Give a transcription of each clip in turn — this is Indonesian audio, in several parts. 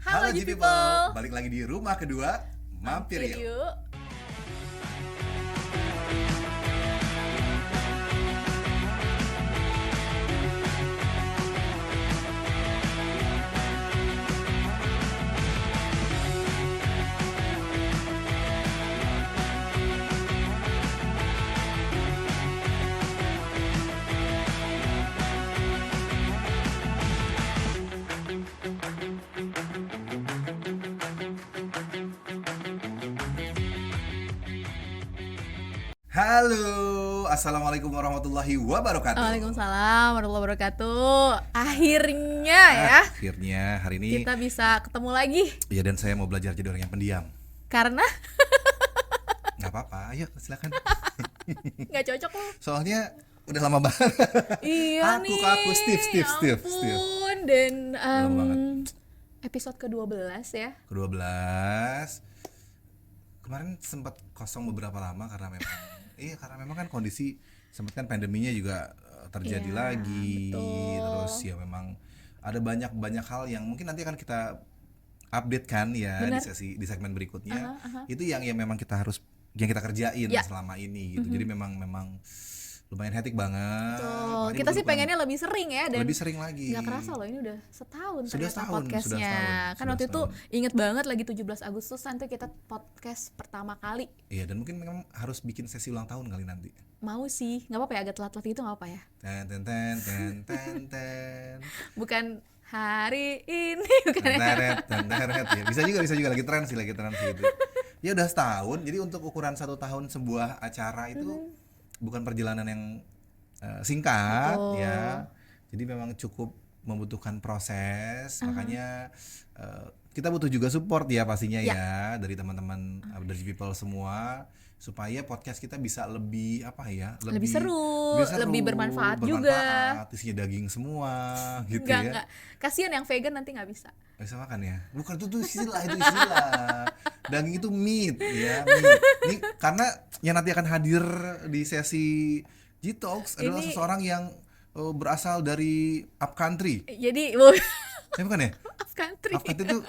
Halo G People, balik lagi di rumah kedua, Mampir Yuk. Halo, assalamualaikum warahmatullahi wabarakatuh. Waalaikumsalam warahmatullahi wabarakatuh. Akhirnya hari ini kita bisa ketemu lagi. Ya, dan saya mau belajar jadi orang yang pendiam. Karena Gak apa-apa, ayo silakan. Gak cocok loh. Soalnya udah lama banget. Iya nih. Aku Steve. Ampun. Dan Lama banget. episode ke-12 ya. Ke-12. Kemarin sempat kosong beberapa lama karena memang kan kondisi sempat kan pandeminya juga terjadi lagi. Betul. Terus ya memang ada banyak hal yang mungkin nanti akan kita update kan ya. Benar. di segmen berikutnya. Itu yang memang kita kerjain selama ini gitu. Jadi memang lumayan hectic banget. Tuh, kita sih pengennya lebih sering ya, dan lebih sering lagi. Gak kerasa loh, ini udah setahun Sudah ternyata setahun, podcastnya. Kan waktu itu inget banget lagi 17 Agustus nanti kita podcast pertama kali. Iya, dan mungkin memang harus bikin sesi ulang tahun kali nanti. Mau sih, gak apa-apa ya, agak telat-telat gitu gak apa ya. Ten. Bukan hari ini, bukan ya. Ya, bisa juga lagi tren sih itu. Ya udah setahun, jadi untuk ukuran 1 tahun sebuah acara itu bukan perjalanan yang singkat. Betul. Ya. Jadi memang cukup membutuhkan proses, makanya kita butuh juga support ya pastinya ya dari teman-teman dari people semua, supaya podcast kita bisa lebih lebih seru, lebih bermanfaat juga. Isinya daging semua gitu. Enggak. Kasian yang vegan nanti nggak bisa makan ya. Bukan itu istilah. Daging itu meat ya, meat. Ini karena yang nanti akan hadir di sesi G-Talks adalah seseorang yang berasal dari upcountry. Jadi bukan ya? Upcountry Itu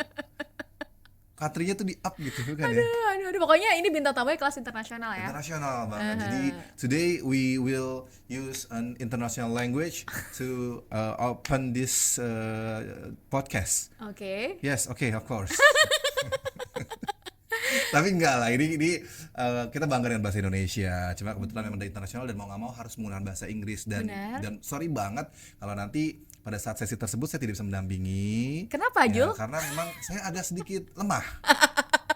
country-nya tuh di up gitu bukan ya? Aduh, pokoknya ini bintang tamunya kelas internasional ya. Internasional banget. Jadi today we will use an international language to open this podcast. Oke. Yes, okay, of course. Tapi enggak lah, ini kita bangga dengan bahasa Indonesia. Cuma kebetulan memang dari internasional dan mau nggak mau harus menggunakan bahasa Inggris dan sorry banget kalau nanti pada saat sesi tersebut saya tidak bisa mendampingi. Kenapa, Jul? Karena memang saya agak sedikit lemah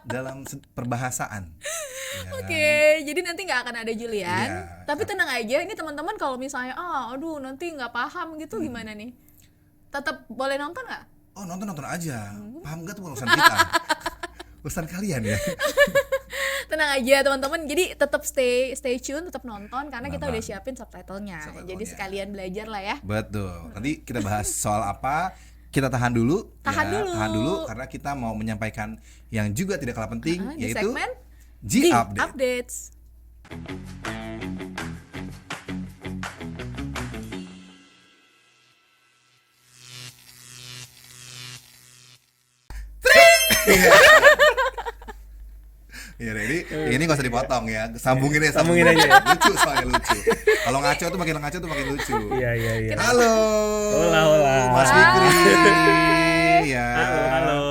dalam perbahasaan. Ya. Oke, jadi nanti nggak akan ada Julian. Iya. Tapi tenang aja, ini teman-teman kalau misalnya aduh nanti nggak paham gitu gimana nih? Tetap boleh nonton nggak? Oh, nonton aja. Paham nggak tuh bukan urusan kita. Urusan kalian ya. Tenang aja teman-teman, jadi tetap stay tune, tetap nonton karena kita udah siapin subtitlenya. Jadi sekalian belajar lah ya. Betul. Nanti kita bahas soal apa. Kita tahan dulu karena kita mau menyampaikan yang juga tidak kalah penting, di yaitu segmen G-Updates. Iya, ini nggak usah dipotong ya, sambungin aja. Lucu soalnya lucu. Kalau ngaco tuh makin lucu. Iya. Halo. Hola. Mas Fikri. Ya. Halo.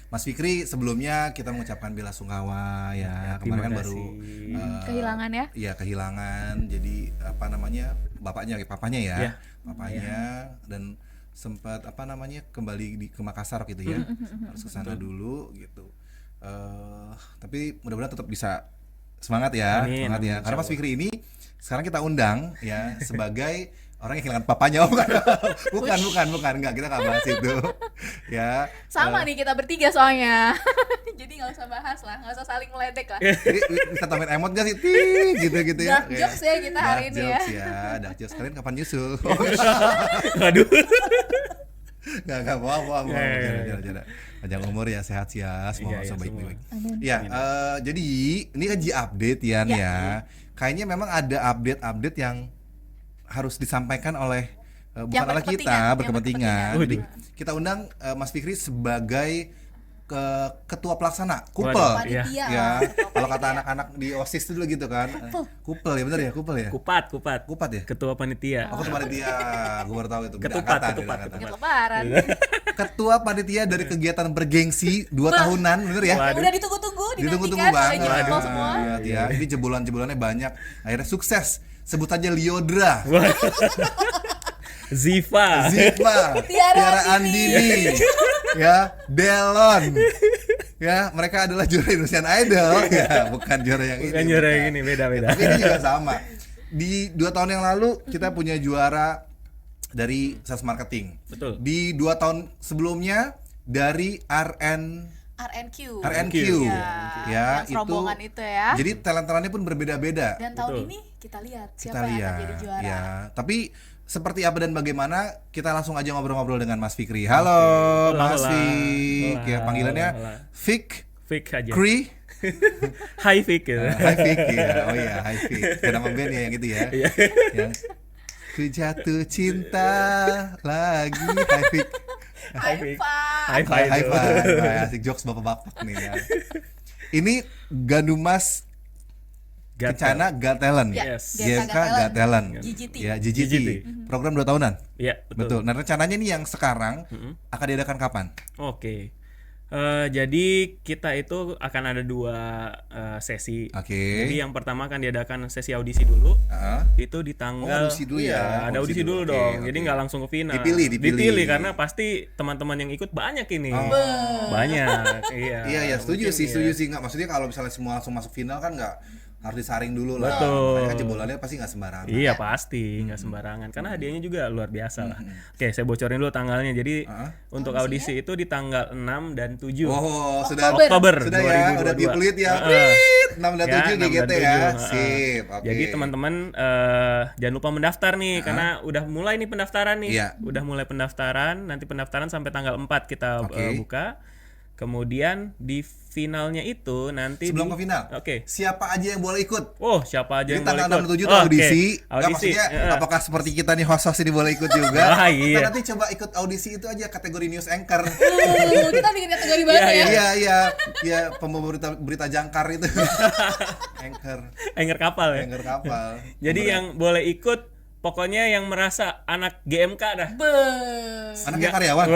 Mas Fikri, sebelumnya kita mengucapkan bela sungkawa ya. Kemarin kan baru kehilangan ya. Iya, kehilangan. Jadi papanya ya. Papanya dan sempat kembali ke Makassar gitu ya. Harus ke sana dulu gitu. Tapi mudah-mudahan tetap bisa semangat ya. Amin, Karena Mas Fikri ini sekarang kita undang ya sebagai orang yang kehilangan papanya. Bukan, enggak, kita nggak bahas itu ya. Sama nih kita bertiga soalnya. Jadi nggak usah bahas lah, nggak usah saling meledek lah. Jadi kita tambahin emot gak sih? Gitu ya. Dark jokes ya kita hari ini ya. Dark jokes. Kalian kapan nyusul? Aduh. Enggak mau. Panjang umur ya, sehat ya, semoga baik-baik. Ya, jadi ini kan G-Update ya. Kayaknya memang ada update yang harus disampaikan oleh bukan Yang oleh kita, berkepentingan, berkepentingan. yang Jadi kita undang Mas Fikri sebagai ketua pelaksana, kupel. Waduh, Panitia Ya, lah, ketua kalau kata panitia. anak-anak di OSIS dulu gitu kan. Kupel ya, bener ya, kupel ya. Kupat. Kupat ya? Ketua panitia. Oh, ketua panitia, gue baru tahu itu. Beda Ketupat, angkatan, ketupat, beda angkatan. Ingat lebaran. Ketua panitia dari kegiatan bergengsi 2 tahunan, bener ya? Waduh. Udah ditunggu-tunggu, Ditunggu-tunggu dinantikan oleh banget. Jepang semua. Ya, ini jebolan-jebolannya banyak. Akhirnya sukses. Sebut aja Liodra, Ziva. Ziva, Tiara Andini, ya, Delon. Ya, mereka adalah juara Indonesian Idol. Ya, bukan juara yang ini. Bukan juara bukan. yang ini, beda-beda. Tapi ini juga sama. Di 2 tahun yang lalu kita punya juara dari sales marketing. Betul. Di 2 tahun sebelumnya dari RNQ. Ya, yang serombongan itu ya. Jadi talent-talentnya pun berbeda-beda. Dan tahun Betul. ini kita lihat Kita siapa yang akan lihat, jadi juara. ya. Tapi seperti apa dan bagaimana, kita langsung aja ngobrol-ngobrol dengan Mas Fikri. Halo, Hola, Mas hola. Fik. Hola, Ya, panggilannya hola. Fik Fik aja. Kri. Hai Fik gitu. Hai Fik ya. Oh iya, Hai Fik. Kayak nama band ya yang gitu ya. Iya. Yang ku jatuh cinta lagi. Hai Fik. Hai Fik. Five. High five. High tuh. five. Asik jokes bapak-bapak nih ya. Ini Gandumas Got Kencana Got Talent. Ya, Yes. GMK Got Talent. GGT. Ya, GGT. GGT. Program 2 tahunan. Iya, Betul. Nah, rencananya nih yang sekarang akan diadakan kapan? Oke. Jadi kita itu akan ada 2 sesi. Oke. Jadi yang pertama akan diadakan sesi audisi dulu. Heeh. Itu di tanggal audisi dulu ya. Iya, ada Audisi audisi dulu. dulu Oke, dong. oke. Jadi nggak langsung ke final. Dipilih. karena pasti teman-teman yang ikut banyak ini. Oh. Banyak. Iya. Iya, ya, setuju Mungkin sih, ya. setuju sih. Nggak, maksudnya kalau misalnya semua langsung masuk final kan nggak harus disaring dulu lah. Betul. Makanya kan jebolannya pasti nggak sembarangan. Iya pasti nggak sembarangan karena hadiahnya juga luar biasa lah. Oke, saya bocorin dulu tanggalnya. Jadi untuk audisi itu di tanggal 6 dan 7 Oh, sudah Oktober sudah ya, 2022. udah di-pelit ya. Heeh. 6 dan Ya, 7 6 dan GGT 7, ya. heeh. Sip. Oke. Jadi teman-teman jangan lupa mendaftar nih karena udah mulai nih pendaftaran nih. Iya. Udah mulai pendaftaran. Nanti pendaftaran sampai tanggal 4 kita Oke. buka. Kemudian di finalnya itu nanti Sebelum ke final. Oke. Siapa aja yang boleh ikut? Oh, siapa Jadi aja yang tanggal boleh 6 ikut? dan 7 Oh, tuh oke. audisi. Nggak, Audisi. maksudnya Heeh. apakah seperti kita nih host-host ini boleh ikut juga? Ah, iya. Kita nanti coba ikut audisi itu aja kategori news anchor. Kita bikin kategori baru ya. Iya, pembawa berita jangkar itu. Anchor, Anchor kapal ya. anchor kapal. Jadi yang boleh ikut pokoknya yang merasa anak GMK dah. Bes. anaknya karyawan.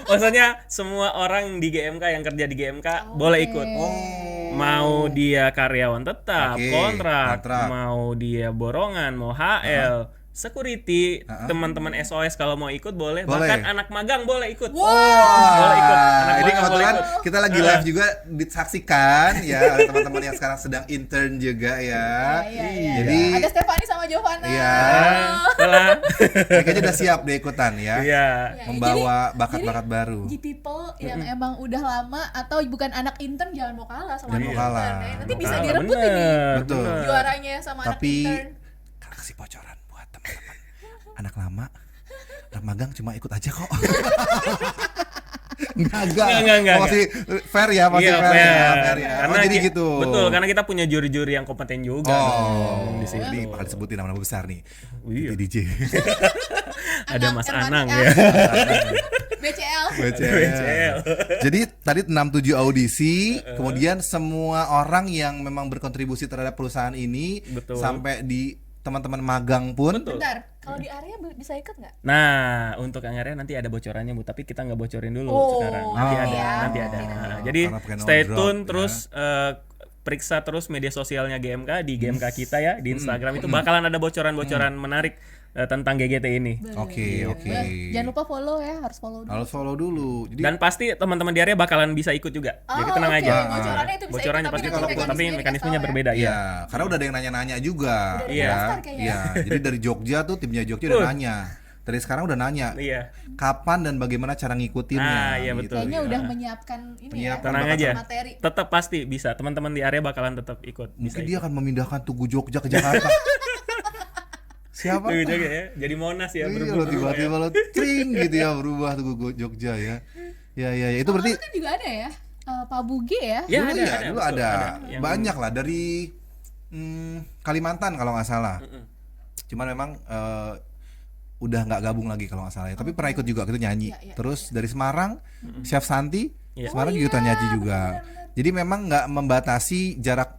Maksudnya semua orang di GMK yang kerja di GMK boleh ikut. Oh. Mau dia karyawan tetap, Oke, kontrak, kontrak. mau dia borongan, mau HL, security, teman-teman SOS kalau mau ikut boleh. Boleh. Bahkan anak magang boleh ikut. Wow. Boleh ikut. Anak Ini magang boleh kebetulan ikut. kita lagi live juga disaksikan ya oleh teman-teman yang sekarang sedang intern juga ya. Iya. Jadi Ada Stefani sama Giovanna. Iya. Salah. mereka udah siap deh ikutan ya. Iya. Ya, Membawa bakat-bakat baru. G people yang emang udah lama atau bukan anak intern jangan mau kalah sama Jangan anak mau kalah. intern ya. Nanti Mau bisa Kalah, direbut ini bener, Betul. bener. juaranya sama anak Tapi intern. kan kasih bocoran buat teman-teman anak lama, anak magang cuma ikut aja kok. Enggak. Enggak. Oh, masih fair ya, masih Iya, fair, ya, fair. fair ya. Karena Oh, jadi gitu. Betul, karena kita punya juri-juri yang kompeten juga. Oh, di situ. ini bakal disebutin nama-nama besar nih. Iya. DJ. Ada Mas Herman Anang F. ya. BCL. BCL. Jadi tadi 6-7 audisi, kemudian semua orang yang memang berkontribusi terhadap perusahaan ini Betul. sampai di teman-teman magang pun. Bentar, kalau di area bisa ikut nggak? Nah, untuk yang area nanti ada bocorannya Bu, tapi kita nggak bocorin dulu Oh, sekarang. Nanti oh. ada, ya. nanti ada. Nanti. Nah, jadi Karena pakai no stay drop, tune ya. terus periksa terus media sosialnya GMK di GMK kita ya di Instagram itu bakalan ada bocoran-bocoran menarik tentang GGT ini. Oke. Jangan lupa follow ya, harus follow dulu. Harus follow dulu. Jadi Dan pasti teman-teman di area bakalan bisa ikut juga. Jadi Oh, tenang oke. aja. Bocorannya itu bisa Bocorannya ikut, pasti tapi kalau nanti tapi mekanismenya mekanismenya dikasih tahu berbeda ya. Iya, karena udah ada yang nanya-nanya juga. Udah Iya. daftar kayaknya. Iya, jadi dari Jogja tuh timnya Jogja udah nanya. Dari sekarang udah nanya. Iya. Kapan dan bagaimana cara ngikutinnya? Ah, iya, betul. Kayaknya Iya. udah menyiapkan ini Menyiapkan ya. Tenang bakat aja. materi. Tetap pasti bisa. Teman-teman di area bakalan tetap ikut. Bisa Mungkin dia akan memindahkan Tugu Jogja ke Jakarta. Siapa? Tuh, jaga ya. Jadi Monas ya Iya, berubah. lo tiba-tiba lo tring gitu ya berubah Tugu Jogja ya. Ya, itu berarti Kan juga ada ya. Pak Buge ya. Ya, dulu ada, dulu betul, ada. Yang- Banyak lah dari Kalimantan kalau nggak salah. Cuman memang udah nggak gabung lagi kalau nggak salah ya. Tapi pernah ikut juga kita nyanyi. Iya, iya, Terus dari Semarang, Chef Santi, Iya. Semarang juga kita nyanyi juga. Jadi memang nggak membatasi jarak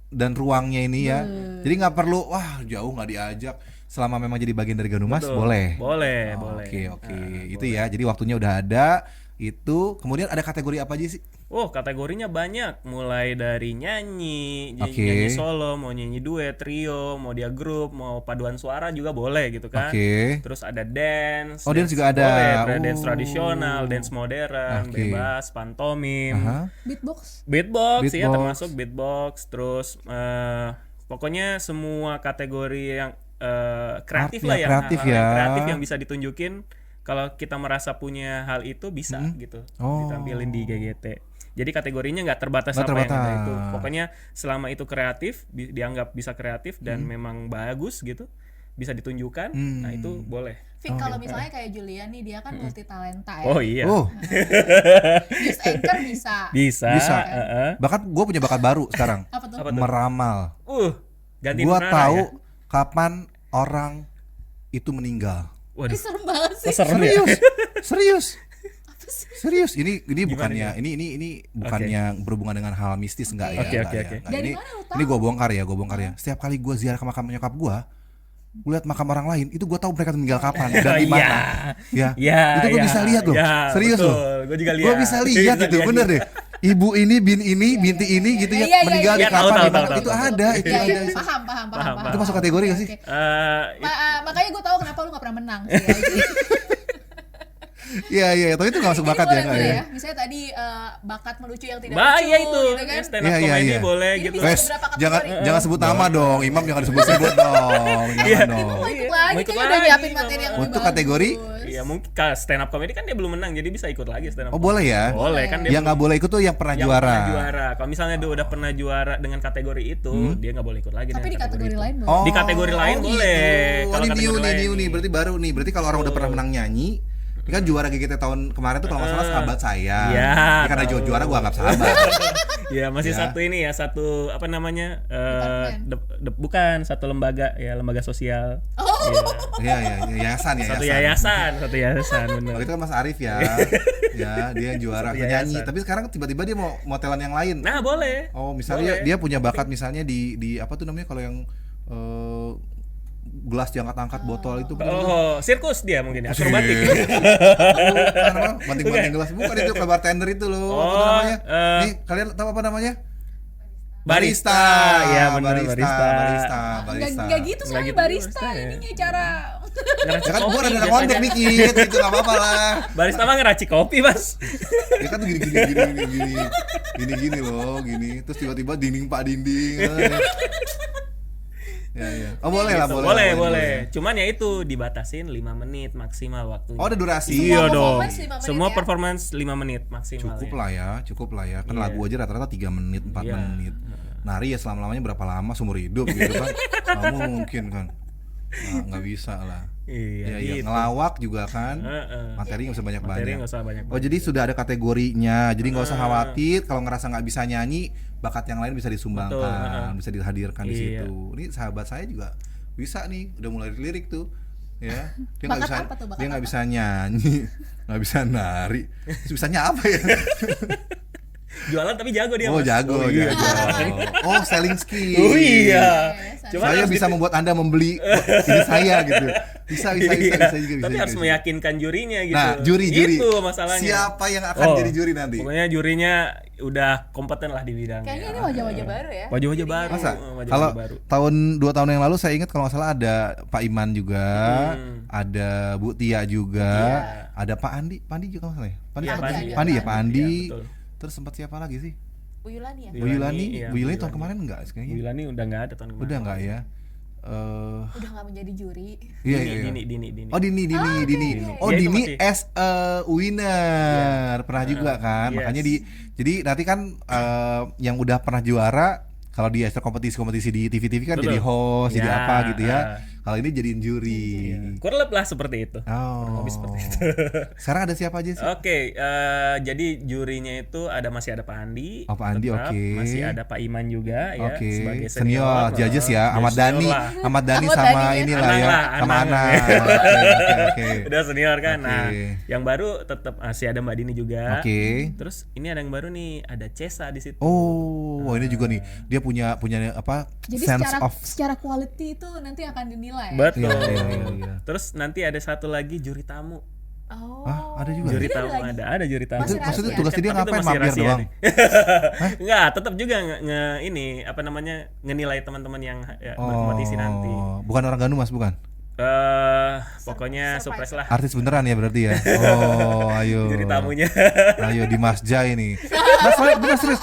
dan ruangnya ini ya. Jadi nggak perlu wah jauh nggak diajak. Selama memang jadi bagian dari Ganumas Betul. boleh. Boleh, boleh. Oke. Itu ya. Jadi waktunya udah ada. Itu kemudian ada kategori apa aja sih? Oh, kategorinya banyak, mulai dari nyanyi, Oke. nyanyi solo, mau nyanyi duet, trio, mau dia grup, mau paduan suara juga boleh gitu kan. Oke. Terus ada dance. Oh, dance juga ada. Boleh, dance Oh. tradisional, dance modern, Oke. bebas, pantomim. Aha. Beatbox. Beatbox ya Beatbox. termasuk beatbox, terus pokoknya semua kategori yang kreatif Art lah ya, ya, kreatif hal-hal yang ya. kreatif yang bisa ditunjukin. Kalau kita merasa punya hal itu bisa gitu Oh. ditampilin di GGT. Jadi kategorinya nggak terbatas Nggak apa yang ada terbatas. itu. Pokoknya selama itu kreatif, dianggap bisa kreatif dan memang bagus gitu, bisa ditunjukkan. Nah itu boleh. Fik, kalau misalnya kayak Julian nih, dia kan multi talenta ya. Oh iya. Oh, News anchor bisa. Bisa. bisa. heeh. Bahkan gue punya bakat baru sekarang. Apa tuh? Apa tuh? Meramal. Ganti Gua Nurara tahu ya? kapan orang itu meninggal. Waduh. Serem banget sih. Kok serem ya? Serius. Serius. Ini bukannya ini bukannya berhubungan dengan hal mistis enggak ya? Oke, enggak oke, ya, oke. enggak. Dari Ini mana lu tahu? ini gue bongkar ya. Setiap kali gue ziarah ke makam nyokap gue lihat makam orang lain itu gue tahu mereka meninggal kapan dan di mana. Ya. Ya, Itu gue ya, bisa lihat loh. ya, Serius betul. loh. Gue juga lihat. Gue bisa lihat Bisa itu, lihat bener juga. deh. Ibu ini, binti ini gitu ya, Iya, iya, meninggal iya. di kapan, Tahu, di mana, tahu, itu tahu. ada, itu Iya, iya, ada. paham. Itu masuk kategori gak sih? Makanya gue tahu kenapa lu gak pernah menang sih. Ya. Iya, tapi itu gak masuk Ini bakat ya, boleh nggak ya? ya? Misalnya tadi bakat melucu yang tidak Bah, lucu iya itu. gitu kan. Stand up Iya, comedy iya. boleh Ini gitu. bisa Wes, beberapa kategori. jangan sebut nama dong, Imam jangan disebut-sebut dong, jangan dong. Mau ikut Iya, lagi, mau ikut kayaknya udah lagi, nyiapin nggak materi yang apa-apa. lebih Untuk kategori? bagus. Iya mungkin stand up comedy kan dia belum menang jadi bisa ikut lagi stand up. Oh boleh ya? Boleh kan dia Yang nggak boleh ikut tuh yang pernah yang juara. pernah juara. Kalau misalnya dia udah pernah juara dengan kategori itu, dia nggak boleh ikut lagi Tapi di dengan kategori itu. lain boleh. Oh, Di kategori lain gitu. boleh. Oh, Kalau ini kategori lain new nih, nih. berarti baru nih. Berarti kalau orang udah pernah menang nyanyi, ini kan juara GGT tahun kemarin tuh kalau nggak salah sahabat saya. Iya, Ini karena tahu. juara gua anggap sahabat. Ya masih Ya. satu ini ya, satu apa namanya? Departemen. Bukan satu lembaga ya, lembaga sosial. Iya, yayasan ya. Satu yayasan benar. Oh, itu kan Mas Arif ya. Ya, dia yang juara Satu penyanyi. yayasan. Tapi sekarang tiba-tiba dia mau motelan yang lain. Nah, boleh. Oh, misalnya Boleh. dia punya bakat misalnya di apa tuh namanya kalau yang gelas diangkat-angkat botol itu bukan? Oh, sirkus dia mungkin ya, akrobatik. Bukan apa? Banting-banting gelas. Bukan itu kayak bartender itu loh. Apa tuh Oh, namanya? Nih, kalian tahu apa namanya? Barista. Iya, benar barista. Enggak gitu soalnya gitu, barista barista, ya. ininya cara. Ngeracik Ya kan kopi gua ada biasanya. kontak dikit gitu enggak apa-apa lah. Barista mah ngeracik kopi, Mas. Ya kan tuh gini loh, gini. Terus tiba-tiba dinding Pak dinding. Ya. Oh, boleh lah, Gitu, boleh. Cuman ya itu dibatasin 5 menit maksimal waktunya. Oh, ada durasi. Iya Semua dong. performance 5 menit Semua ya? performance 5 menit maksimal. Cukup lah ya. Kan Iya. lagu aja rata-rata 3 menit, 4 Iya. menit. Nari ya selama-lamanya berapa lama seumur hidup gitu kan. Nggak mungkin kan. Nah, nggak bisa lah. Iya, Iya, gitu. ngelawak juga kan. Heeh. Materi nggak usah Materi banyak-banyak. nggak usah banyak. Oh, jadi sudah ada kategorinya. Jadi nggak usah khawatir kalau ngerasa nggak bisa nyanyi, bakat yang lain bisa disumbangkan, Betul, bisa dihadirkan di Iya. situ. Ini sahabat saya juga bisa nih, udah mulai lirik tuh. Ya, dia nggak Bakat bisa, apa tuh, bakat dia nggak apa? bisa nyanyi, nggak bisa nari, terus bisanya apa ya? Jualan tapi jago dia. Oh Mas. jago, Oh, iya. jago. Oh selling skill. Oh iya. Cuma Saya harus bisa membuat Anda membeli ini saya gitu. Bisa juga. Tapi harus meyakinkan jurinya gitu. Nah, juri. Itu masalahnya. Siapa yang akan jadi juri nanti? Pokoknya jurinya udah kompeten lah di bidangnya. kayaknya ini wajah-wajah baru ya. Wajah-wajah baru. Masa? Wajah-wajah Kalau baru. tahun 2 tahun yang lalu saya ingat kalau nggak salah ada Pak Iman juga, ada Bu Tia juga, ada Pak Andi juga nggak salah ya? Iya, Pandi ya Pak Andi. Iya, betul. Terus sempat siapa lagi sih? Bu Yulani ya. Bu Yulani, iya, Bu Yulani Bu tahun Yulani. kemarin enggak Bu kayaknya? Yulani udah nggak ada tahun kemarin. Udah enggak ya? Udah nggak menjadi juri. Iya. Dini. Oh Dini. Oh Iya, itu Dini masih. as a winner pernah juga kan. Yes. Makanya jadi nanti kan yang udah pernah juara kalau di kompetisi di TV-TV kan Betul. jadi host, jadi Ya, apa gitu ya. Kalau ini jadiin juri. Kurang lebih lah seperti itu. Oh. Lebih seperti itu. Sekarang ada siapa aja sih? Oke, jadi jurinya itu masih ada Pak Andi. Oh, Pak Andi, tetap. oke. Masih ada Pak Iman juga ya Oke. sebagai Senior, judges ya. Ahmad Senior Dhani, lah. Ahmad Dhani Ahmad sama Dhani, inilah Anang ya, lah, sama Anang. Anang. Oke. Udah senior kan. Nah, Oke. yang baru tetap masih ada Mbak Dini juga. Oke. Terus ini ada yang baru nih, ada Cesa di situ. Oh, wah ini juga nih. Dia punya apa? Jadi sense of secara quality itu nanti akan dinilai. Betul. Iya. Terus nanti ada satu lagi juri tamu. Oh. Ah, ada juga. Juri Jadi tamu lagi? ada juri tamu. Masih Maksudnya rahasia? tugas dia Tapi itu ngapain, masih mampir rahasia doang? nih. Enggak, tetap juga ini apa namanya ngenilai teman-teman yang berkompetisi nanti. Bukan orang Ganu Mas, bukan? Pokoknya surprise lah. Artis beneran ya berarti ya. Oh, ayo. Juri tamunya. Ayo di Mas Jai nih. Mas, bener serius.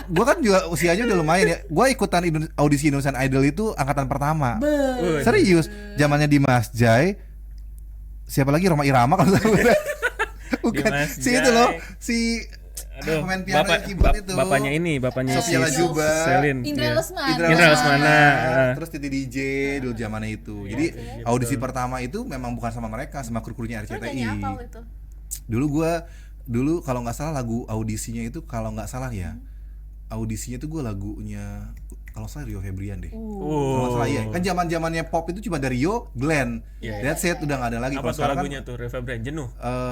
Gue kan juga usianya udah lumayan ya. Gue ikutan audisi Indonesian Idol itu angkatan pertama. Serius, zamannya di Mas Jai. Siapa lagi? Roma Irama kalau saya. Bukan Dimas si Jai. itu loh, si Aduh, pemain piano keyboard itu. bapaknya Sofia Lajuba, Selin. Indra Iya. Lesmana. Indra Lesmana. Terus Titi DJ dulu zamannya itu. Jadi audisi pertama itu memang bukan sama mereka, sama kru-krunya Lu RCTI. nyanyi apa waktu itu? Dulu kalau nggak salah lagu audisinya itu kalau nggak salah ya, audisinya tuh gue lagunya kalau salah Rio Febrian deh. Kalau nggak salah ya. Kan zaman-zamannya pop itu cuma dari Rio, Glenn. That's it, udah nggak ada lagi. Apa Kalau tuh sekarang lagunya tuh? Reva Brand Jenuh.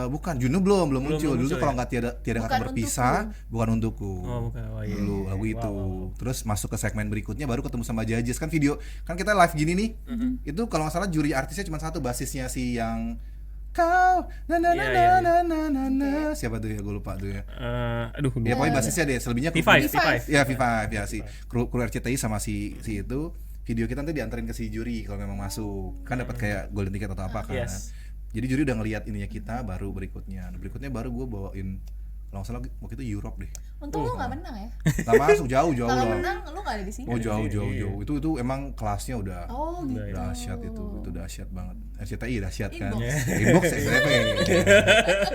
bukan Juno belum muncul. Dulu muncul tuh kalau ya? nggak tiada kata Bukan berpisah, bukan untukku. Oh, bukan. Oh, iya. Dulu lagu itu. Terus masuk ke segmen berikutnya baru ketemu sama judges kan video. Kan kita live gini nih. Itu kalau nggak salah juri artisnya cuma satu, basisnya si yang kau na siapa tuh ya, gue lupa tuh ya. Aduh, Ya pokoknya basisnya deh, selebihnya kru- V5. Ya V5 ya si kru RCTI sama si itu. Video kita nanti dianterin ke si juri kalau memang masuk. Kan dapat kayak golden ticket atau apa kan. Yes. Jadi juri udah ngelihat ininya kita, baru berikutnya baru gue bawain kalau nggak salah waktu itu Europe deh. Untung lu nggak menang ya. Nggak masuk jauh Kalau lah. menang lu nggak ada di sini. Oh jauh. Itu emang kelasnya udah Oh gitu. dahsyat itu dahsyat banget. RCTI dahsyat kan. Inbox. Inbox SMP.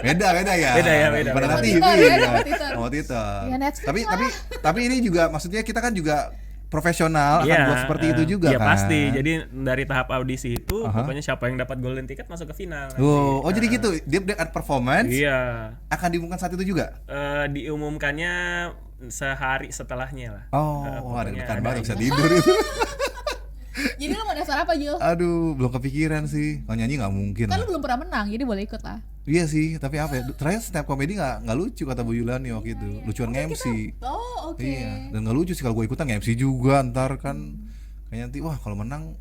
Beda ya. Beda. Pada TV. Kompetitor ya, kompetitor. Kompetitor. Ya, Netflix Tapi ini juga maksudnya kita kan juga profesional akan buat seperti itu juga ya kan. pasti. Jadi dari tahap audisi itu pokoknya siapa yang dapat golden ticket masuk ke final. nanti. Oh jadi gitu. Dia art performance Iya. akan diumumkan saat itu juga. Diumumkannya sehari setelahnya lah. Oh, ada pokoknya dekan ada banget bisa ini. tidur itu. Jadi lu mau daftar apa Jul? Aduh, belum kepikiran sih. Kalau nyanyi nggak mungkin. Kan lah. lu belum pernah menang, jadi boleh ikut lah. Iya sih, tapi apa ya? Terakhir stand up comedy nggak lucu kata Bu Yulani waktu itu. Lucuan nge-MC. Oh oke. Iya, dan nggak lucu sih kalau gue ikutan nge-MC juga ntar kan kayaknya nanti wah kalau menang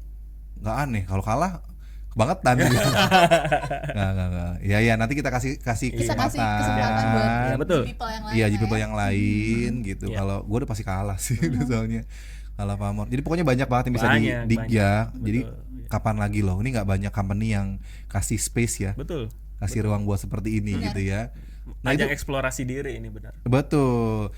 nggak aneh, kalau kalah kebangetan gitu. Nggak. Ya nanti kita kasih Bisa kasih kesempatan buat Ya, betul. people yang lain. Iya, lah jadi people ya. yang lain gitu. Iya. Kalau gue udah pasti kalah sih soalnya kalah pamor. Jadi pokoknya banyak banget yang bisa Banyak. ya. Jadi Betul. kapan lagi loh? Ini nggak banyak company yang kasih space ya, Betul. kasih ruang buat seperti ini gitu ya. Nah itu Ajang eksplorasi diri ini benar. betul.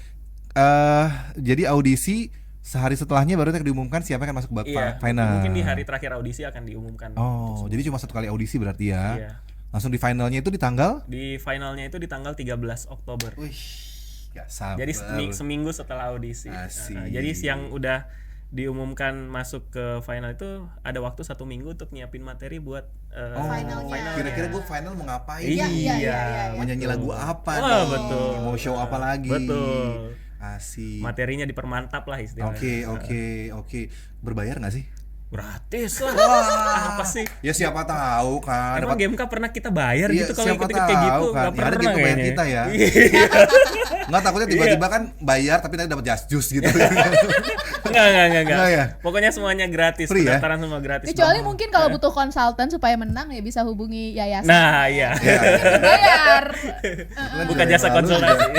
Jadi audisi sehari setelahnya baru diumumkan siapa yang masuk final. Mungkin di hari terakhir audisi akan diumumkan. Oh, jadi cuma satu kali audisi berarti ya. Iya. Langsung di finalnya itu di tanggal? Di finalnya itu di tanggal 13 Oktober. Wih, gak sabar. Jadi seminggu setelah audisi. Asik. Jadi yang udah diumumkan masuk ke final itu ada waktu 1 minggu untuk nyiapin materi buat Finalnya. Kira-kira gue final mau ngapain? Iya. Mau nyanyi lagu apa Oh, nih? betul. Mau show apa lagi? Betul. Asik. Materinya dipermantap lah istilahnya. Oke. Berbayar nggak sih? Gratis lah. Apa sih? Ya siapa tahu kan. Emang GMK pernah kita bayar Iya, gitu kalau siapa ikut-ikut kayak gitu? tahu kan. Nggak Ya, ada pernah gitu bayar kayaknya. kita ya. Iya. Nggak takutnya tiba-tiba kan bayar tapi nanti dapat just juice gitu. Enggak. Enggak ya? Pokoknya semuanya gratis. Free ya? Pendaftaran semua gratis. Kecuali mungkin kalau butuh konsultan supaya menang ya bisa hubungi yayasan. Nah, iya. Bayar. Bukan jasa konsultasi.